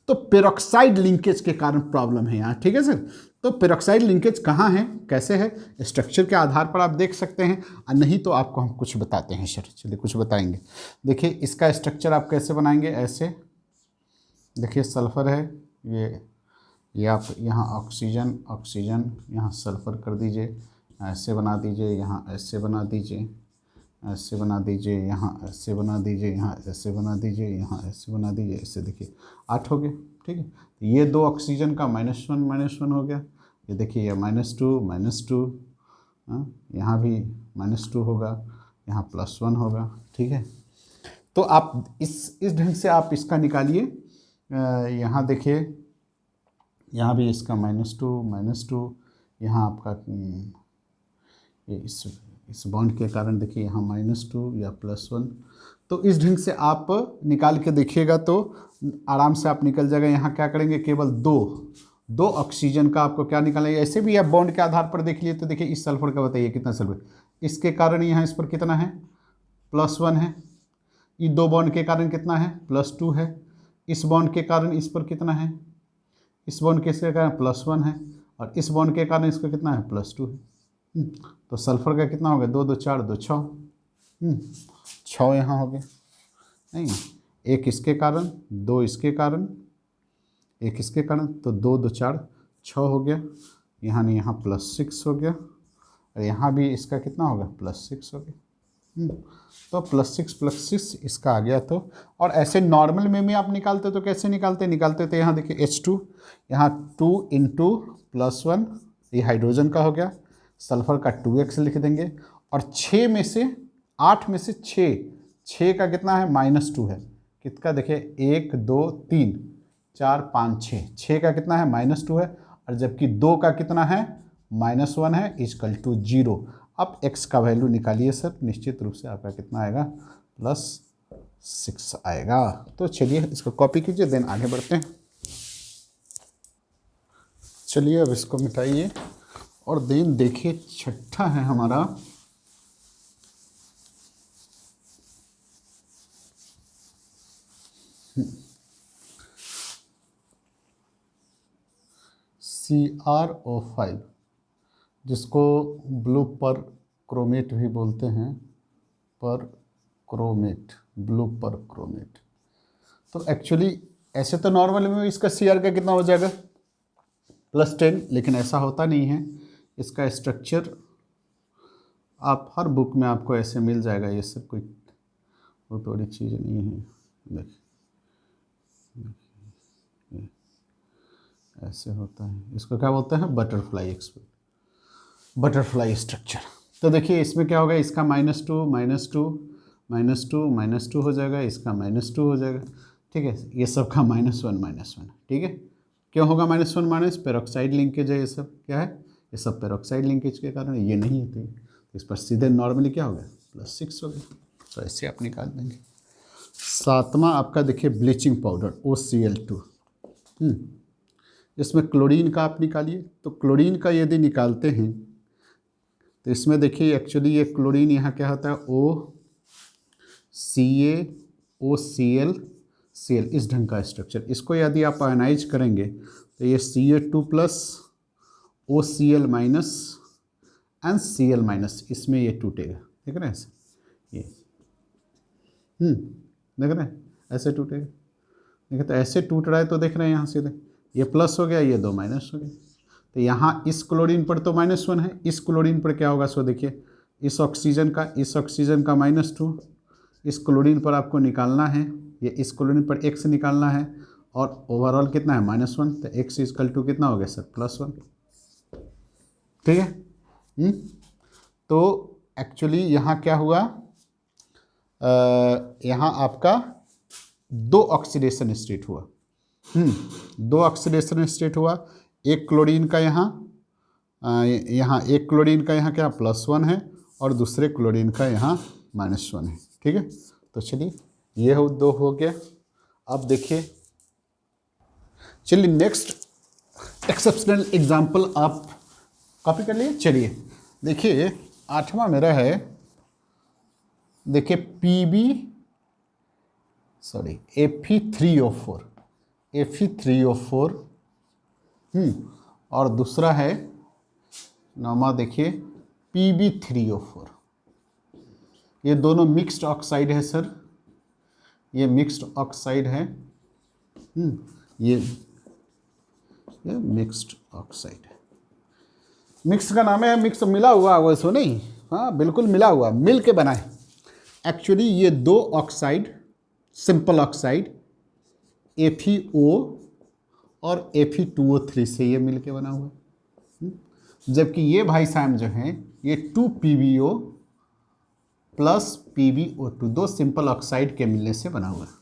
तो पेरोक्साइड लिंकेज के कारण प्रॉब्लम है यहाँ, ठीक है सर। तो पेरोक्साइड लिंकेज कहाँ है, कैसे है, स्ट्रक्चर के आधार पर आप देख सकते हैं, और नहीं तो आपको हम कुछ बताते हैं सर। चलिए कुछ बताएंगे। देखिए इसका स्ट्रक्चर आप कैसे बनाएंगे, ऐसे देखिए, सल्फर है ये आप यहाँ ऑक्सीजन ऑक्सीजन, यहाँ सल्फर कर दीजिए, ऐसे बना दीजिए, यहाँ ऐसे बना दीजिए, ऐसे बना दीजिए, यहाँ ऐसे बना दीजिए, यहाँ ऐसे बना दीजिए, यहाँ ऐसे बना दीजिए, ऐसे देखिए 8 हो गए, ठीक है। ये 2 ऑक्सीजन का -1 हो गया, ये देखिए ये -2, यहाँ भी -2 होगा, यहाँ +1 होगा, ठीक है। तो आप इस ढंग से आप इसका निकालिए। यहाँ देखिए, यहाँ भी इसका -2, यहाँ आपका ये इस बॉन्ड के कारण देखिए यहाँ -2 या +1। तो इस ढंग से आप निकाल के देखिएगा तो आराम से आप निकल जाएगा। यहाँ क्या करेंगे, केवल दो ऑक्सीजन का आपको क्या निकालेंगे। ऐसे भी आप बॉन्ड के आधार पर देख लिए तो देखिए इस सल्फर का बताइए कितना सल्फर, इसके कारण यहाँ इस पर कितना है, +1 है। ये 2 बॉन्ड के कारण कितना है, +2 है। इस बॉन्ड के कारण इस पर कितना है, इस बॉन्ड के कारण +1 है, और इस बॉन्ड के कारण इसका कितना है, +2 है। तो सल्फर का कितना हो गया, 2 2 4 2 6, 6 यहाँ हो गया, नहीं, एक इसके कारण, 2 इसके कारण, एक इसके कारण, तो 2 2 4 6 हो गया। यहाँ नहीं, यहाँ +6 हो गया, और यहाँ भी इसका कितना होगा, +6 हो गया। तो +6 इसका आ गया। तो और ऐसे नॉर्मल में आप निकालते तो कैसे निकालते तो यहाँ देखिए H2, यहाँ 2 × +1, ये हाइड्रोजन का हो गया, सल्फर का 2x लिख देंगे, और 8 में से 6 का कितना है, -2 है। कितना देखिए, 1 2 3 4 5 6 का कितना है, -2 है, और जबकि 2 का कितना है, -1 है, इजकल टू 0। अब x का वैल्यू निकालिए सर, निश्चित रूप से आपका कितना आएगा, +6 आएगा। तो चलिए इसको कॉपी कीजिए, देन आगे बढ़ते हैं। चलिए अब इसको मिटाइए, और देन देखिए छठा है हमारा CrO5, जिसको ब्लू पर क्रोमेट भी बोलते हैं, पर क्रोमेट, ब्लू पर क्रोमेट। तो एक्चुअली ऐसे तो नॉर्मल में इसका Cr का कितना हो जाएगा +10, लेकिन ऐसा होता नहीं है। इसका स्ट्रक्चर आप हर बुक में आपको ऐसे मिल जाएगा, ये सब कोई वो थोड़ी चीज़ नहीं है। देखिए ऐसे होता है, इसको क्या बोलते हैं बटरफ्लाई स्ट्रक्चर। तो देखिए इसमें क्या होगा, इसका -2 हो जाएगा, इसका -2 हो जाएगा, ठीक है। ये सब का -1 ठीक है। क्यों होगा -1 पेरोक्साइड लिंकेज है, ये सब क्या है, ये सब पेरोक्साइड लिंकेज के कारण, ये नहीं है। तो इस पर सीधे नॉर्मली क्या हो गया +6 हो गया। तो ऐसे आप निकाल देंगे। 7वां आपका देखिए ब्लीचिंग पाउडर OCl2। इसमें क्लोरीन का आप निकालिए। तो क्लोरीन का यदि निकालते हैं तो इसमें देखिए एक्चुअली ये क्लोरीन यहाँ क्या होता है OCl इस ढंग का स्ट्रक्चर। इसको यदि आप आयनाइज करेंगे तो ये Ca2+ OCl- एंड Cl-, इसमें ये टूटेगा, देख रहे हैं ऐसे, ये देख रहे हैं ऐसे टूटेगा। देखिए तो ऐसे टूट रहा है, तो देख रहे हैं यहाँ सीधे ये प्लस हो गया, ये 2 माइनस हो गया। तो यहाँ इस क्लोरीन पर तो -1 है, इस क्लोरीन पर क्या होगा, सो देखिए इस ऑक्सीजन का -2, इस क्लोरीन पर आपको निकालना है, ये इस क्लोरीन पर x निकालना है, और ओवरऑल कितना है -1। तो x = कितना हो गया सर +1, ठीक है। तो एक्चुअली यहाँ क्या हुआ, यहाँ आपका 2 ऑक्सीडेशन स्टेट हुआ। 2 ऑक्सीडेशन स्टेट हुआ। एक क्लोरीन का यहाँ एक क्लोरीन का यहाँ क्या +1 है, और दूसरे क्लोरीन का यहाँ -1 है, ठीक है। तो चलिए ये 2 हो गया। अब देखिए, चलिए नेक्स्ट एक्सेप्शनल एग्जाम्पल आप कॉपी कर लिए। चलिए देखिए 8वां मेरा है, देखिए Fe3O4 और दूसरा है 9वां देखिए Pb3O4। ये दोनों मिक्स्ड ऑक्साइड है सर, ये मिक्स्ड ऑक्साइड है। ये मिक्स्ड ऑक्साइड है। मिक्स का नाम है, मिक्स मिला हुआ वैसे नहीं, हाँ बिल्कुल मिला हुआ, मिल के बना है। एक्चुअली ये 2 ऑक्साइड, सिंपल ऑक्साइड FeO और Fe2O3 से ये मिल के बना हुआ है। जबकि ये भाई साहब जो हैं ये 2PbO + PbO2, 2 सिंपल ऑक्साइड के मिलने से बना हुआ है।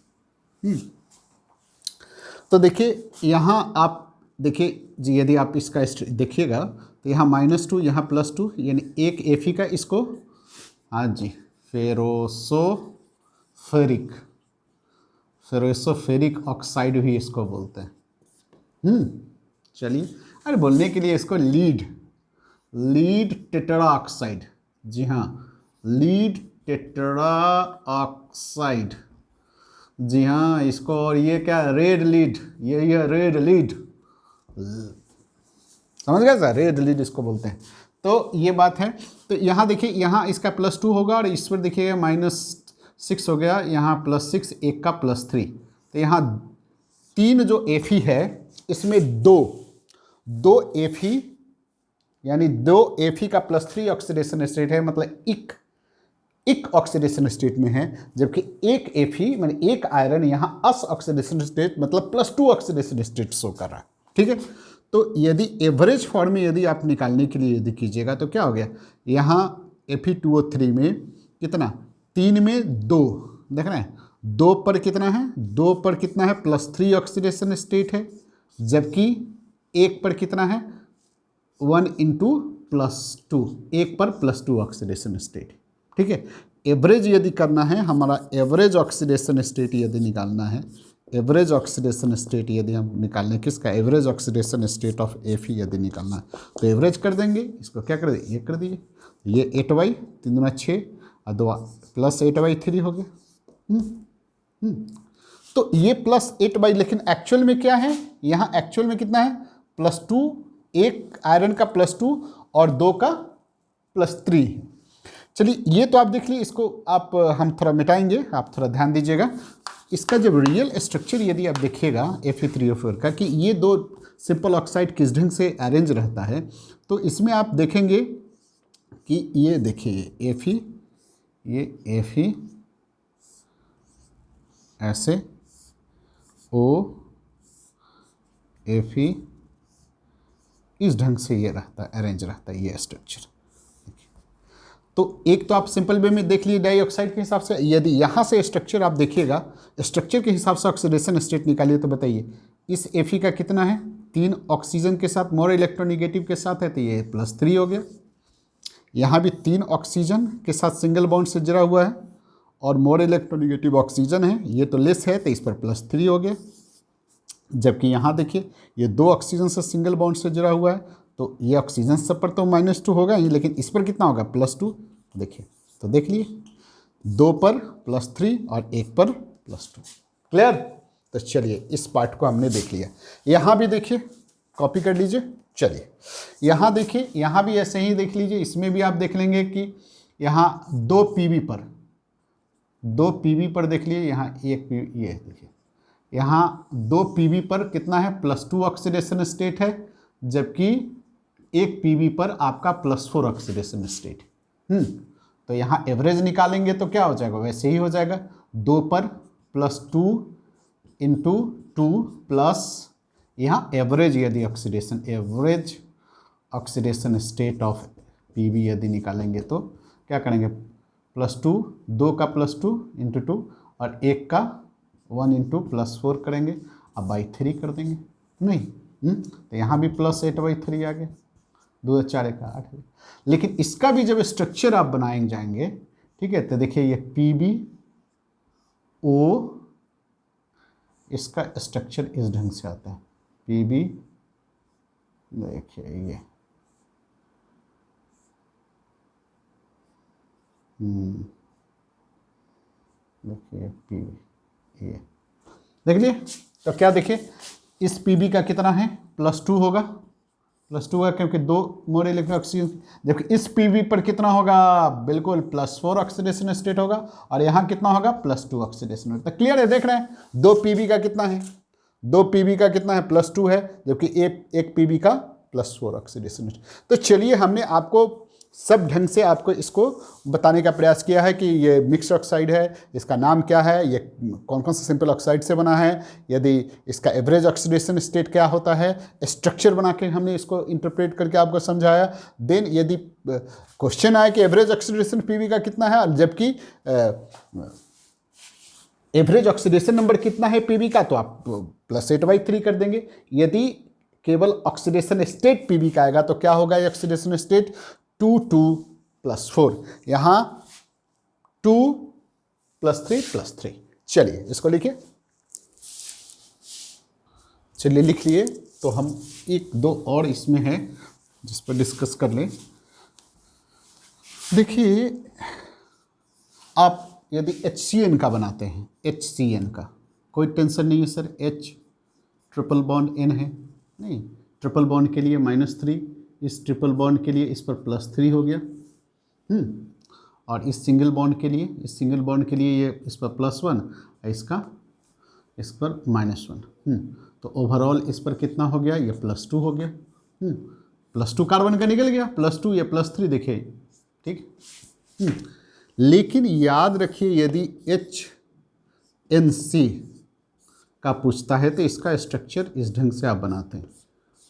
तो देखिए यहाँ आप देखिए जी, यदि आप इसका देखिएगा तो यहाँ -2, यहाँ +2, यानी एक Fe का इसको, हाँ जी, फेरोसोफेरिक ऑक्साइड भी इसको बोलते हैं। चलिए, अरे बोलने के लिए इसको लीड टेट्रा ऑक्साइड, जी हाँ लीड टेट्रा ऑक्साइड, जी हाँ इसको। और ये क्या रेड लीड, ये रेड लीड, समझ गए सर, रेड लीड इसको बोलते हैं। तो ये बात है। तो यहाँ देखिए, यहाँ इसका +2 होगा, और इस पर देखिएगा -6 हो गया, यहाँ +6, एक का +3। तो यहाँ 3 जो Fe है, इसमें 2 Fe, यानी 2 Fe का +3 ऑक्सीडेशन स्टेट है, मतलब एक ऑक्सीडेशन स्टेट में है। जबकि एक Fe माने एक आयरन यहाँ अस ऑक्सीडेशन स्टेट, मतलब +2 ऑक्सीडेशन स्टेट शो कर रहा है, ठीक है। तो यदि एवरेज फॉर्म में यदि आप निकालने के लिए यदि कीजिएगा तो क्या हो गया, यहाँ Fe2O3 में कितना, 3 में 2, देख रहे हैं 2 पर कितना है, 2 पर कितना है +3 ऑक्सीडेशन स्टेट है, जबकि 1 पर कितना है 1 × +2, 1 पर +2 ऑक्सीडेशन स्टेट, ठीक है। एवरेज यदि करना है, हमारा एवरेज ऑक्सीडेशन स्टेट यदि निकालना है, एवरेज ऑक्सीडेशन स्टेट यदि हम निकालने, किसका, average oxidation state of Fe यदि निकालना है, तो एवरेज कर देंगे। इसको क्या कर दिए, ये कर दिए, ये 8y 3 दूना 6 और 2 +8y3 हो गया। तो ये +8y, लेकिन एक्चुअल में क्या है, यहाँ एक्चुअल में कितना है +2, एक आयरन का +2 और 2 का +3। चलिए ये तो आप देख लीजिए, इसको आप हम थोड़ा मिटाएंगे, आप थोड़ा ध्यान दीजिएगा। इसका जब रियल स्ट्रक्चर यदि आप देखिएगा Fe3O4 का कि ये दो सिंपल ऑक्साइड किस ढंग से अरेंज रहता है, तो इसमें आप देखेंगे कि ये देखिए Fe, ये Fe ऐसे, O Fe इस ढंग से ये रहता है, अरेंज रहता है ये स्ट्रक्चर। तो एक तो आप सिंपल वे में देख लीजिए डाइऑक्साइड के हिसाब से, यदि यहाँ से स्ट्रक्चर आप देखिएगा, स्ट्रक्चर के हिसाब से ऑक्सीडेशन स्टेट निकालिए तो बताइए इस Fe का कितना है, 3 ऑक्सीजन के साथ मोर इलेक्ट्रोनिगेटिव के साथ है, तो ये +3 हो गया। यहाँ भी 3 ऑक्सीजन के साथ सिंगल बॉन्ड से जुड़ा हुआ है और मोर इलेक्ट्रोनिगेटिव ऑक्सीजन है, ये तो लेस है, तो इस पर +3 हो गया। जबकि यहाँ देखिए ये 2 ऑक्सीजन से सिंगल बॉन्ड से जुड़ा हुआ है, तो ये ऑक्सीजन सब पर तो -2 होगा ही, लेकिन इस पर कितना होगा, +2। देखिए तो देख लिए 2 पर +3 और 1 पर +2। क्लियर? तो चलिए इस पार्ट को हमने देख लिया। यहाँ भी देखिए, कॉपी कर लीजिए। चलिए यहाँ देखिए, यहाँ भी ऐसे ही देख लीजिए। इसमें भी आप देख लेंगे कि यहाँ 2 PB पर देख लिए, यहाँ 1 PB, ये देखिए यहाँ 2 PB पर कितना है, +2 ऑक्सीडेशन स्टेट है, जबकि 1 PB पर आपका +4 ऑक्सीडेशन स्टेट। तो यहाँ एवरेज निकालेंगे तो क्या हो जाएगा, वैसे ही हो जाएगा, 2 पर +2 इंटू 2 प्लस यहाँ एवरेज, यदि oxidation, average oxidation state of PB यदि निकालेंगे तो क्या करेंगे, +2, 2 का +2 इंटू 2 और 1 का 1 इंटू +4 करेंगे, अब बाई 3 कर देंगे, नहीं तो यहाँ भी +8/3 आ गया, 2 4 1 8। लेकिन इसका भी जब स्ट्रक्चर आप बनाएंगे जाएंगे, ठीक है, तो देखिए ये PbO, इसका स्ट्रक्चर इस ढंग से आता है, Pb, देखिए ये देखिए Pb, ये देख लिए। तो क्या देखिए इस PB का कितना है, +2 होगा, क्योंकि 2 मोर इलेक्ट्रॉन ऑक्सीजन, जबकि इस PB पर कितना होगा, बिल्कुल +4 ऑक्सीडेशन स्टेट होगा, और यहाँ कितना होगा, +2 ऑक्सीडेशन। तो क्लियर है, देख रहे हैं 2 PB का कितना है, 2 PB का कितना है, +2 है, जबकि एक PB का +4 ऑक्सीडेशन। तो चलिए हमने आपको सब ढंग से आपको इसको बताने का प्रयास किया है कि ये मिक्स ऑक्साइड है, इसका नाम क्या है, ये कौन कौन सा सिंपल ऑक्साइड से बना है, यदि इसका एवरेज ऑक्सीडेशन स्टेट क्या होता है, स्ट्रक्चर बना के हमने इसको इंटरप्रेट करके आपको समझाया। देन यदि क्वेश्चन आए कि एवरेज ऑक्सीडेशन PB का कितना है, और जबकि एवरेज ऑक्सीडेशन नंबर कितना है PB का, तो आप +8/3 कर देंगे। यदि केवल ऑक्सीडेशन स्टेट PB का आएगा तो क्या होगा, ऑक्सीडेशन स्टेट 2 2 +4, यहाँ 2 +3 +3। चलिए इसको लिखिए, चलिए लिख लिए। तो हम 1-2 और इसमें है जिस पर डिस्कस कर लें। देखिए आप यदि HCN का बनाते हैं, HCN का कोई टेंशन नहीं है sir, H triple bond N है, नहीं, ट्रिपल बॉन्ड के लिए -3, इस ट्रिपल बॉन्ड के लिए इस पर +3 हो गया, और इस सिंगल बॉन्ड के लिए, इस सिंगल बॉन्ड के लिए ये इस पर +1, इसका इस पर -1, तो ओवरऑल इस पर कितना हो गया, ये +2 हो गया, +2 कार्बन का निकल गया, +2 ये +3 देखिए, ठीक। लेकिन याद रखिए यदि HNC का पूछता है तो इसका स्ट्रक्चर इस ढंग से आप बनाते हैं,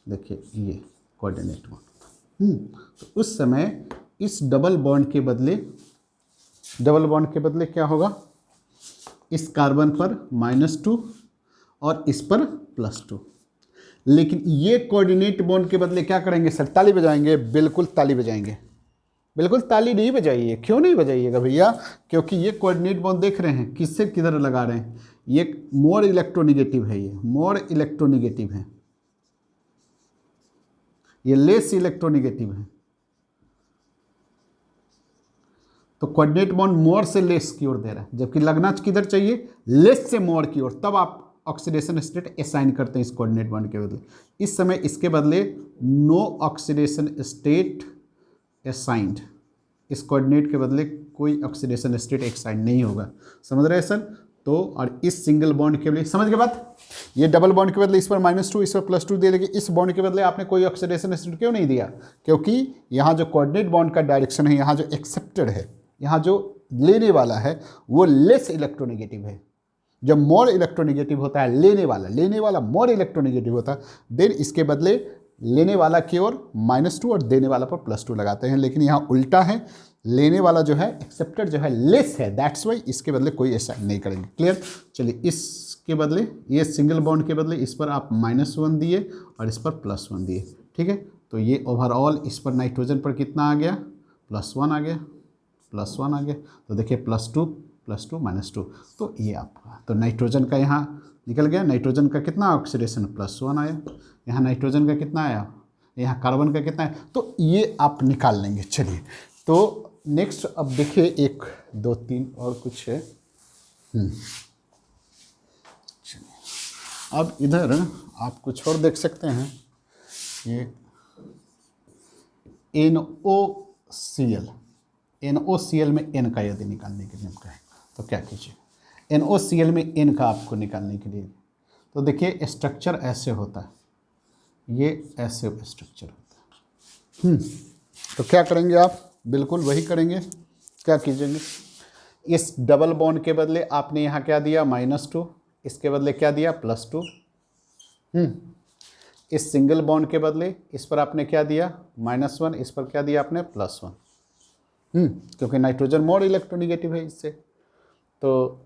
देखिए ये कोऑर्डिनेट बॉन्ड, तो उस समय इस डबल बॉन्ड के बदले क्या होगा, इस कार्बन पर -2 और इस पर +2। लेकिन ये कोऑर्डिनेट बॉन्ड के बदले क्या करेंगे सर, ताली बजाएंगे, बिल्कुल ताली बजाएंगे, बिल्कुल ताली नहीं बजाइए। क्यों नहीं बजाइएगा भैया, क्योंकि ये कोऑर्डिनेट बॉन्ड देख रहे हैं किससे किधर लगा रहे हैं, ये मोर इलेक्ट्रोनिगेटिव है, ये मोर इलेक्ट्रोनिगेटिव है, ये लेस इलेक्ट्रोनिगेटिव है। तो कोऑर्डिनेट बॉन्ड मोर से लेस की ओर दे रहा है, जबकि लगना किधर चाहिए, लेस से मोर की ओर, तब आप ऑक्सीडेशन स्टेट असाइन करते हैं इस कोऑर्डिनेट बॉन्ड के बदले। इस समय इसके बदले नो ऑक्सीडेशन स्टेट असाइंड, इस कोऑर्डिनेट के बदले कोई ऑक्सीडेशन स्टेट असाइन नहीं होगा, समझ रहे हैं सर। तो और इस सिंगल बॉन्ड के लिए, समझ गए बात, ये डबल बॉन्ड के बदले इस पर -2 इस पर +2 दे, लेकिन इस बॉन्ड के बदले आपने कोई ऑक्सीडेशन स्टेट क्यों नहीं दिया? क्योंकि यहाँ जो कोऑर्डिनेट बॉन्ड का डायरेक्शन है, यहाँ जो एक्सेप्टेड है, यहाँ जो लेने वाला है वो लेस इलेक्ट्रोनेगेटिव है। जब मोर इलेक्ट्रोनेगेटिव होता है लेने वाला मोर इलेक्ट्रोनेगेटिव होता है, देन इसके बदले लेने वाला की ओर -2 और देने वाला पर +2 लगाते हैं। लेकिन यहाँ उल्टा है, लेने वाला जो है एक्सेप्टेड जो है लेस है, दैट्स वाई इसके बदले कोई ऐसा नहीं करेंगे। क्लियर? चलिए, इसके बदले ये सिंगल बॉन्ड के बदले इस पर आप -1 दिए और इस पर +1 दिए। ठीक है, तो ये ओवरऑल इस पर नाइट्रोजन पर कितना आ गया? +1 आ गया, +1 आ गया। तो देखिए +2 +2 -2, तो ये आपका, तो नाइट्रोजन का यहाँ निकल गया। नाइट्रोजन का कितना ऑक्सीडेशन? +1 आया। यहाँ नाइट्रोजन का कितना आया? यहाँ कार्बन का कितना है? तो ये आप निकाल लेंगे। चलिए, तो नेक्स्ट अब देखिए 1 2 3 और कुछ है। चलिए, अब इधर आप कुछ और देख सकते हैं, ये NOCl में N का यदि निकालने के लिए हम कहें तो क्या कीजिए? NOCl में N का आपको निकालने के लिए, तो देखिए स्ट्रक्चर ऐसे होता है, ये ऐसे स्ट्रक्चर होता है। तो क्या करेंगे आप? बिल्कुल वही करेंगे। क्या कीजिएंगे? इस डबल बॉन्ड के बदले आपने यहाँ क्या दिया? -2, इसके बदले क्या दिया? +2। इस सिंगल बॉन्ड के बदले इस पर आपने क्या दिया? -1, इस पर क्या दिया आपने? +1। क्योंकि नाइट्रोजन मोर इलेक्ट्रोनेगेटिव है इससे, तो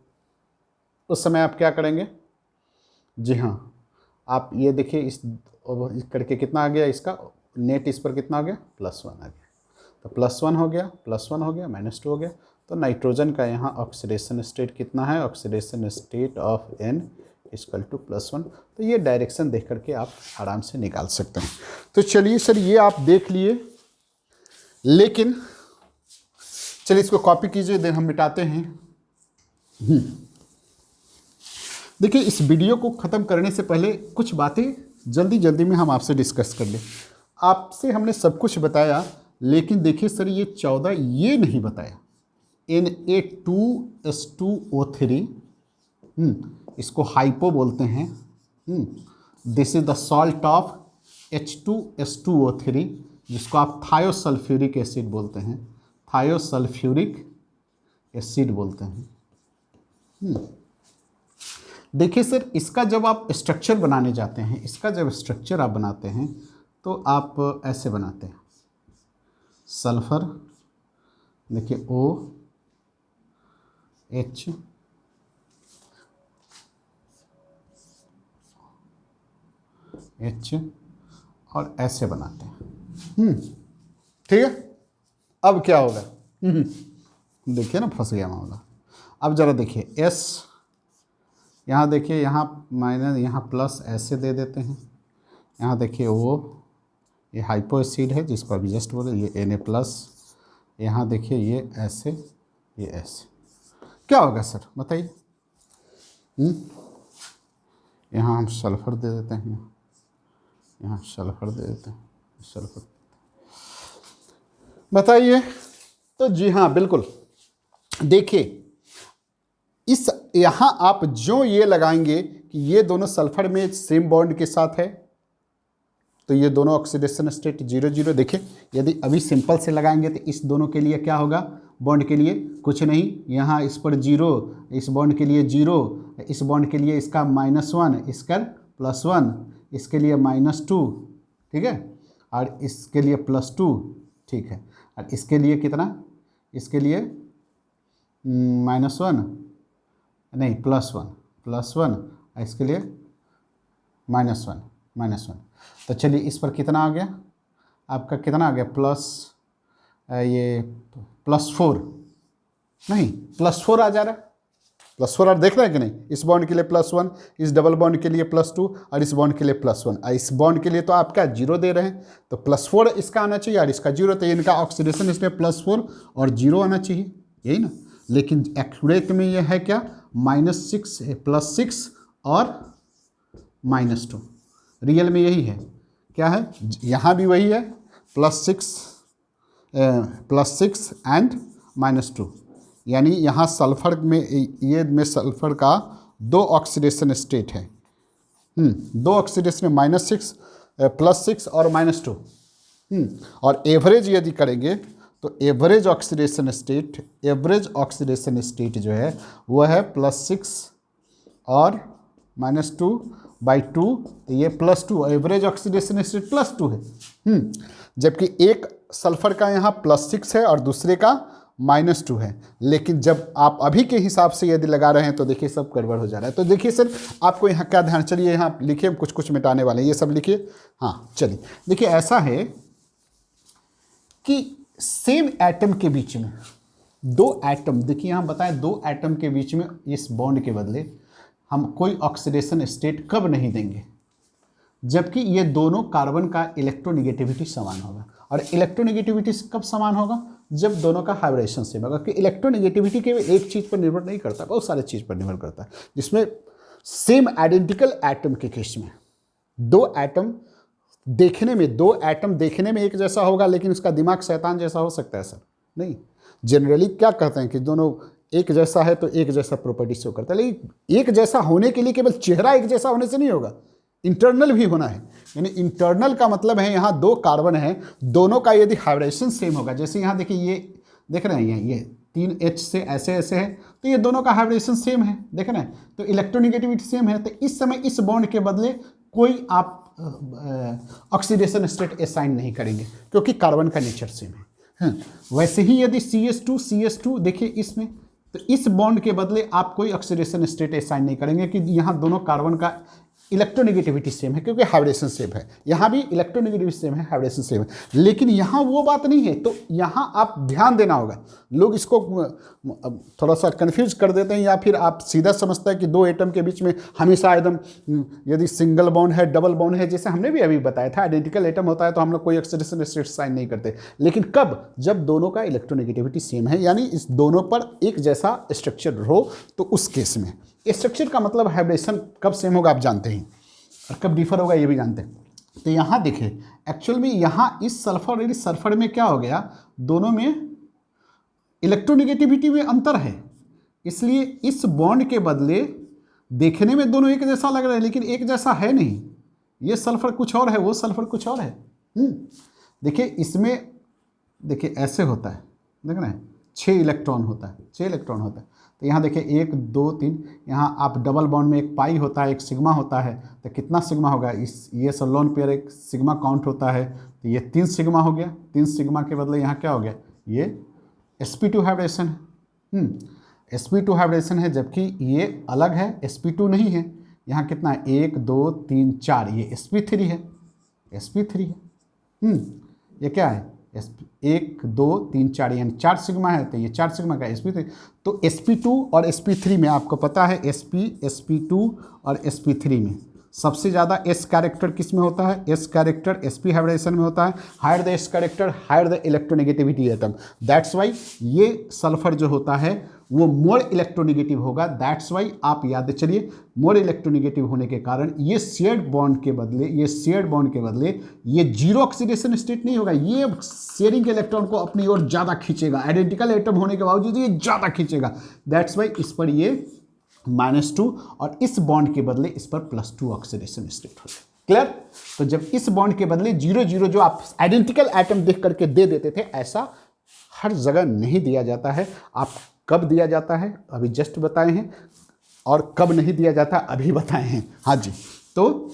उस समय आप क्या करेंगे? जी हाँ, आप ये देखिए, इस करके कितना आ गया इसका नेट, इस पर कितना आ गया? +1 आ गया। तो +1 हो गया, +1 हो गया, -2 हो गया। तो नाइट्रोजन का यहाँ ऑक्सीडेशन स्टेट कितना है? Oxidation state of N = +1। तो ये डायरेक्शन देख करके आप आराम से निकाल सकते हैं। तो चलिए सर, ये आप देख लिए, लेकिन चलिए इसको कॉपी कीजिए, देन हम मिटाते हैं। देखिए, इस वीडियो को ख़त्म करने से पहले कुछ बातें जल्दी में हम आपसे डिस्कस कर लें। आपसे हमने सब कुछ बताया, लेकिन देखिए सर, ये 14 ये नहीं बताया, Na2S2O3, इसको हाइपो बोलते हैं। This is the salt of H2S2O3, जिसको आप थायोसल्फ्यूरिक एसिड बोलते हैं, थायोसल्फ्यूरिक एसिड बोलते हैं। देखिए सर, इसका जब आप स्ट्रक्चर बनाने जाते हैं, इसका जब स्ट्रक्चर आप बनाते हैं तो आप ऐसे बनाते हैं, सल्फर, देखिए OH, H और ऐसे बनाते हैं। ठीक है, अब क्या होगा? देखिए ना, फंस गया मामला। अब जरा देखिए S, यहाँ देखिए, यहाँ माइनस, यहाँ प्लस, ऐसे दे देते हैं। यहाँ देखिए ये हाइपो एसिड है, जिस पर भी जस्ट बोले, ये Na+, यहाँ देखिए ये ऐसे, ये ऐसे। क्या होगा सर बताइए? यहाँ हम सल्फर दे देते हैं, यहाँ सल्फर दे देते हैं, सल्फर, बताइए। तो जी हाँ, बिल्कुल। देखिए, इस यहाँ आप जो ये लगाएंगे कि ये दोनों सल्फर में सेम बॉन्ड के साथ है, तो ये दोनों ऑक्सीडेशन स्टेट 0 देखिए, यदि अभी सिंपल से लगाएंगे तो इस दोनों के लिए क्या होगा? बॉन्ड के लिए कुछ नहीं, यहाँ इस पर 0, इस बॉन्ड के लिए 0, इस बॉन्ड के लिए इसका -1, इसका +1, इसके लिए -2, ठीक है, और इसके लिए +2, ठीक है, और इसके लिए कितना? इसके लिए -1 नहीं, +1, इसके लिए -1। तो चलिए, इस पर कितना आ गया? आपका कितना आ गया? ये +4 नहीं, +4 आ जा रहा है। +4 आप देख रहे हैं कि नहीं? इस बॉन्ड के लिए +1, इस डबल बॉन्ड के लिए +2 और इस बॉन्ड के लिए +1। इस बॉन्ड के लिए तो आप क्या 0 दे रहे हैं, तो +4 इसका आना चाहिए और इसका 0, तो इनका ऑक्सीडेशन इसमें +4 और 0 आना चाहिए, यही ना। लेकिन एक्यूरेट में ये है क्या? -6, +6 और -2। रियल में यही है, क्या है? यहाँ भी वही है, +6 एंड -2। यानी यहाँ सल्फर में, ये में सल्फर का 2 ऑक्सीडेशन स्टेट है। 2 ऑक्सीडेशन में -6 +6 और -2। और एवरेज यदि करेंगे तो एवरेज ऑक्सीडेशन स्टेट जो है वो है +6 और -2/2, ये +2, एवरेज ऑक्सीडेशन स्टेट +2 है। जबकि एक सल्फर का यहाँ +6 है और दूसरे का -2 है। लेकिन जब आप अभी के हिसाब से यदि लगा रहे हैं तो देखिए सब गड़बड़ हो जा रहा है। तो देखिए सर, आपको यहाँ क्या ध्यान, चलिए यहाँ लिखिए, कुछ कुछ मिटाने वाले हैं, ये सब लिखिए। हाँ चलिए, देखिए ऐसा है कि सेम एटम के बीच में 2 एटम, देखिए यहाँ बताएं 2 एटम के बीच में इस बॉन्ड के बदले हम कोई ऑक्सीडेशन स्टेट कब नहीं देंगे, जबकि ये दोनों कार्बन का इलेक्ट्रोनेगेटिविटी समान होगा। और इलेक्ट्रोनेगेटिविटी कब समान होगा, जब दोनों का हाइब्रिडेशन सेम होगा। कि इलेक्ट्रोनेगेटिविटी केवल एक चीज़ पर निर्भर नहीं करता, बहुत सारे चीज़ पर निर्भर करता है, जिसमें सेम आइडेंटिकल एटम के केस में 2 एटम देखने में एक जैसा होगा, लेकिन उसका दिमाग शैतान जैसा हो सकता है सर? नहीं। जनरली क्या कहते हैं कि दोनों एक जैसा है तो एक जैसा प्रॉपर्टी शो करता है, लेकिन एक जैसा होने के लिए केवल चेहरा एक जैसा होने से नहीं होगा, इंटरनल भी होना है। यानी इंटरनल का मतलब है यहाँ 2 कार्बन है, दोनों का यदि हाइब्रिडेशन सेम होगा, जैसे यहाँ देखिए, ये देख रहे हैं, ये 3H से ऐसे ऐसे है, तो ये दोनों का हाइब्रिडेशन सेम है, देख रहे हैं, तो इलेक्ट्रोनेगेटिविटी सेम है। तो इस समय इस बॉन्ड के बदले कोई आप ऑक्सीडेशन स्टेट असाइन नहीं करेंगे, क्योंकि कार्बन का नेचर सेम है। वैसे ही यदि CH2 देखिए इसमें, तो इस बॉन्ड के बदले आप कोई ऑक्सीडेशन स्टेट असाइन नहीं करेंगे कि यहाँ दोनों कार्बन का इलेक्ट्रोनेगेटिविटी सेम है, क्योंकि हाइब्रिडेशन सेम है। यहाँ भी इलेक्ट्रोनेगेटिविटी सेम है, हाइब्रिडेशन सेम है, लेकिन यहाँ वो बात नहीं है। तो यहाँ आप ध्यान देना होगा। लोग इसको थोड़ा सा कंफ्यूज कर देते हैं, या फिर आप सीधा समझते हैं कि 2 एटम के बीच में हमेशा एकदम यदि सिंगल बॉन्ड है, डबल बॉन्ड है, जैसे हमने भी अभी बताया था, आइडेंटिकल एटम होता है तो हम लोग कोई ऑक्सीडेशन स्टेट साइन नहीं करते। लेकिन कब, जब दोनों का इलेक्ट्रोनेगेटिविटी सेम है, यानी इस दोनों पर एक जैसा स्ट्रक्चर हो, तो उस केस में स्ट्रक्चर का मतलब हाइब्रिडेशन कब सेम होगा आप जानते हैं, और कब डिफर होगा ये भी जानते हैं। तो यहाँ देखिए, एक्चुअल में यहाँ इस सल्फर और इस सल्फर में क्या हो गया, दोनों में इलेक्ट्रोनेगेटिविटी में अंतर है, इसलिए इस बॉन्ड के बदले देखने में दोनों एक जैसा लग रहा है, लेकिन एक जैसा है नहीं। ये सल्फर कुछ और है, वो सल्फर कुछ और है। देखिए इसमें, देखिए ऐसे होता है, देख रहे हैं, 6 इलेक्ट्रॉन होता है, 6 इलेक्ट्रॉन होता है। तो यहाँ देखिए 1 2 3, यहाँ आप डबल बॉन्ड में एक पाई होता है, एक सिग्मा होता है, तो कितना सिग्मा होगा, ये सब लोन पेयर एक सिग्मा काउंट होता है, तो ये 3 सिग्मा हो गया। 3 सिग्मा के बदले यहाँ क्या हो गया, ये sp2 हाइब्रिडेशन है। sp2 हाइब्रिडेशन है, जबकि ये अलग है, sp2 नहीं है। यहाँ कितना है, 1 2 3 4, ये sp3 है, sp3 है। ये क्या है, 1 2 3 4, यानी 4 सिग्मा है, तो ये 4 सिग्मा का sp3। तो sp2 और sp3 में आपको पता है, sp2 और sp3 में सबसे ज़्यादा s कैरेक्टर किस में होता है, s कैरेक्टर sp हाइब्रिडेशन में होता है। Higher the s character higher the electronegativity atom, that's why ये सल्फर जो होता है वो मोर इलेक्ट्रोनेगेटिव होगा। दैट्स वाई आप याद चलिए, मोर इलेक्ट्रोनेगेटिव होने के कारण ये शेयर्ड बॉन्ड के बदले ये जीरो ऑक्सीडेशन स्टेट नहीं होगा, ये शेयरिंग इलेक्ट्रॉन को अपनी ओर ज़्यादा खींचेगा, आइडेंटिकल एटम होने के बावजूद ये ज़्यादा खींचेगा। दैट्स वाई इस पर ये -2 और इस बॉन्ड के बदले इस पर +2 ऑक्सीडेशन स्टेट होगा। क्लियर? तो जब इस बॉन्ड के बदले 0 जो आप आइडेंटिकल एटम देख करके दे देते थे, ऐसा हर जगह नहीं दिया जाता है। आप कब दिया जाता है अभी जस्ट बताए हैं, और कब नहीं दिया जाता अभी बताए हैं। हाँ जी, तो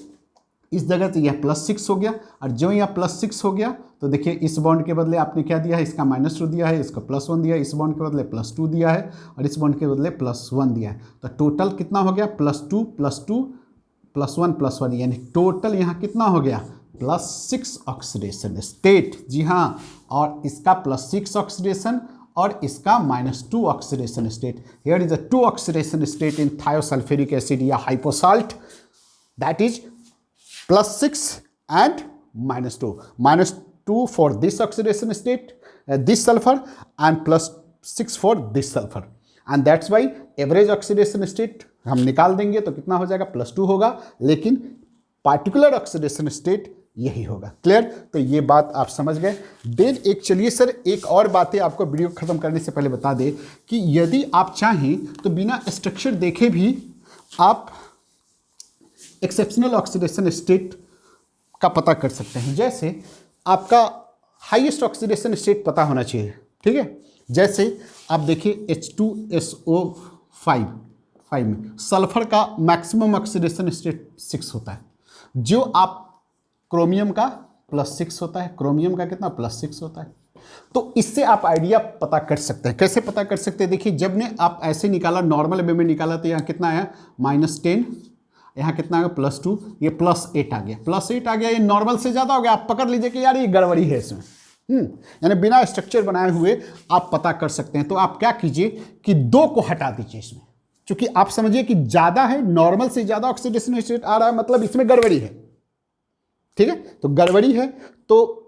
इस जगह से यह +6 हो गया, और जो यह +6 हो गया तो देखिए इस बॉन्ड के बदले आपने क्या दिया है, इसका -2 दिया है, इसका +1 दिया है, इस बॉन्ड के बदले +2 दिया है, और इस बॉन्ड के बदले +1 दिया है। तो टोटल कितना हो गया, +2 +2 +1 +1, यानी टोटल यहाँ कितना हो गया, +6 ऑक्सीडेशन स्टेट। जी हाँ, और इसका +6 ऑक्सीडेशन और इसका -2 oxidation state. Here is a 2 oxidation state in thiosulphuric acid या hypo salt, that is +6 and -2. -2 for this oxidation state, this sulfur, and +6 for this sulfur. And that's why average oxidation state हम निकाल देंगे तो कितना हो जाएगा, +2 होगा, लेकिन पार्टिकुलर ऑक्सीडेशन स्टेट यही होगा। क्लियर? तो ये बात आप समझ गए। देन एक चलिए सर एक और बातें आपको वीडियो खत्म करने से पहले बता दें कि यदि आप चाहें तो बिना स्ट्रक्चर देखे भी आप एक्सेप्शनल ऑक्सीडेशन स्टेट का पता कर सकते हैं। जैसे आपका हाईएस्ट ऑक्सीडेशन स्टेट पता होना चाहिए, ठीक है। जैसे आप देखिए H2SO5 में सल्फर का मैक्सिमम ऑक्सीडेशन स्टेट 6 होता है, जो आप क्रोमियम का +6 होता है, क्रोमियम का कितना +6 होता है। तो इससे आप आइडिया पता कर सकते हैं। कैसे पता कर सकते हैं? देखिए जब ने आप ऐसे निकाला, नॉर्मल वे में निकाला, तो यहाँ कितना आया -10, यहाँ कितना आ गया +2, ये +8 आ गया, +8 आ गया, ये नॉर्मल से ज़्यादा हो गया। आप पकड़ लीजिए कि यार ये गड़बड़ी है इसमें। यानी बिना स्ट्रक्चर बनाए हुए आप पता कर सकते हैं। तो आप क्या कीजिए कि 2 को हटा दीजिए इसमें, क्योंकि आप समझिए कि ज़्यादा है, नॉर्मल से ज़्यादा ऑक्सीडेशन स्टेट आ रहा है, मतलब इसमें गड़बड़ी है, ठीक है। तो गड़बड़ी है तो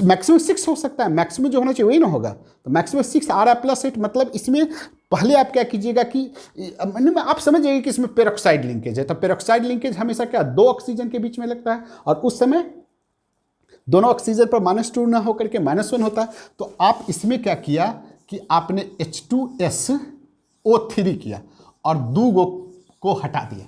मैक्सिमम 6 हो सकता है, मैक्सिमम जो होना चाहिए वही ना होगा। तो मैक्सिमम 6 आ रहा है +8, मतलब इसमें पहले आप क्या कीजिएगा कि आप समझ जाइए कि इसमें पेरोक्साइड लिंकेज है। तो पेरोक्साइड लिंकेज हमेशा क्या 2 ऑक्सीजन के बीच में लगता है, और उस समय दोनों ऑक्सीजन पर -2 ना होकर के -1 होता है। तो आप इसमें क्या किया कि आपने H2SO3 किया और 2 को हटा दिया,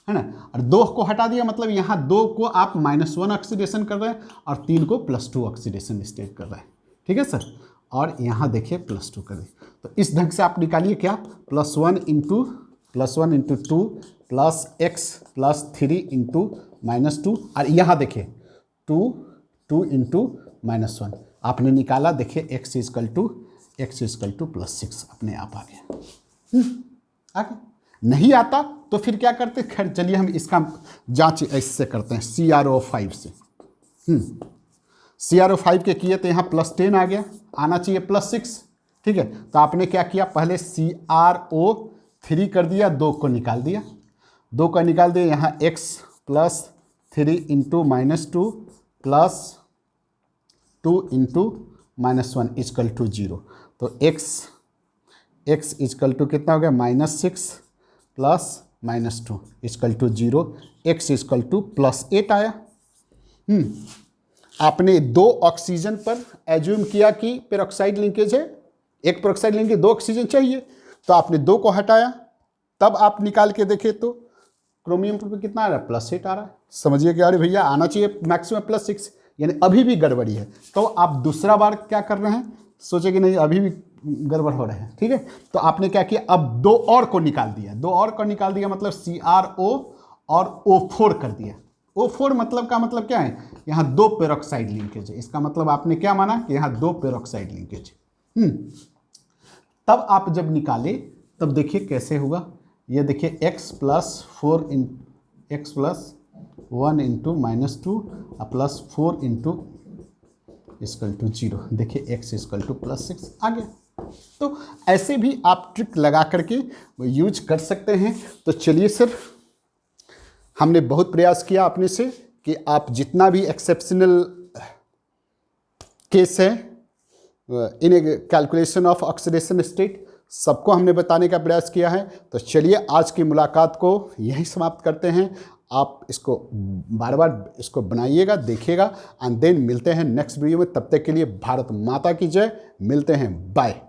है ना। और 2 को हटा दिया मतलब यहाँ 2 को आप -1 ऑक्सीडेशन कर रहे हैं और 3 को +2 ऑक्सीडेशन स्टेट कर रहे हैं, ठीक है सर। और यहाँ देखिए +2 कर दिए। तो इस ढंग से आप निकालिए क्या, +1 × 2 + x + 3 × -2, और यहाँ देखिए 2 × -1 आपने निकाला। देखिए x = +6 अपने आप आ गया। आगे नहीं आता तो फिर क्या करते, खैर चलिए हम इसका जांच इससे करते हैं, CrO5 से। CrO5 के किए तो यहाँ +10 आ गया, आना चाहिए +6, ठीक है। तो आपने क्या किया, पहले CrO3 कर दिया, 2 को निकाल दिया, 2 का निकाल दिया, यहाँ x + 3 × -2 + 2 × -1 = 0। तो x = कितना हो गया, -6 + -2 = 0, x = +8 आया। आपने 2 ऑक्सीजन पर एज्यूम किया कि पेरोक्साइड लिंकेज है, एक पेरोक्साइड लिंकेज 2 ऑक्सीजन चाहिए, तो आपने 2 को हटाया। तब आप निकाल के देखें तो क्रोमियम पर कितना आ रहा है, +8 आ रहा है। समझिए कि अरे भैया आना चाहिए मैक्सिमम +6, यानी अभी भी गड़बड़ी है। तो आप दूसरा बार क्या कर रहे हैं, सोचे कि नहीं अभी भी गड़बड़ हो रहे हैं, ठीक है। तो आपने क्या किया, अब 2 और को निकाल दिया, 2 और को निकाल दिया मतलब CrO और O4 कर दिया। O4 मतलब का मतलब क्या है, यहाँ 2 पेरोक्साइड लिंकेज है। इसका मतलब आपने क्या माना कि यहाँ 2 पेरोक्साइड लिंकेज है। तब आप जब निकाले तब देखिए कैसे हुआ, ये देखिए x + 1 × -2 +4 = 0। देखिए x = +6 आ गया। तो ऐसे भी आप ट्रिक लगा करके यूज कर सकते हैं। तो चलिए सर, हमने बहुत प्रयास किया अपने से कि आप जितना भी एक्सेप्शनल केस है इन ए कैलकुलेशन ऑफ ऑक्सीडेशन स्टेट, सबको हमने बताने का प्रयास किया है। तो चलिए आज की मुलाकात को यहीं समाप्त करते हैं। आप इसको बार बार इसको बनाइएगा, देखिएगा, एंड देन मिलते हैं नेक्स्ट वीडियो में। तब तक के लिए भारत माता की जय, मिलते हैं, बाय।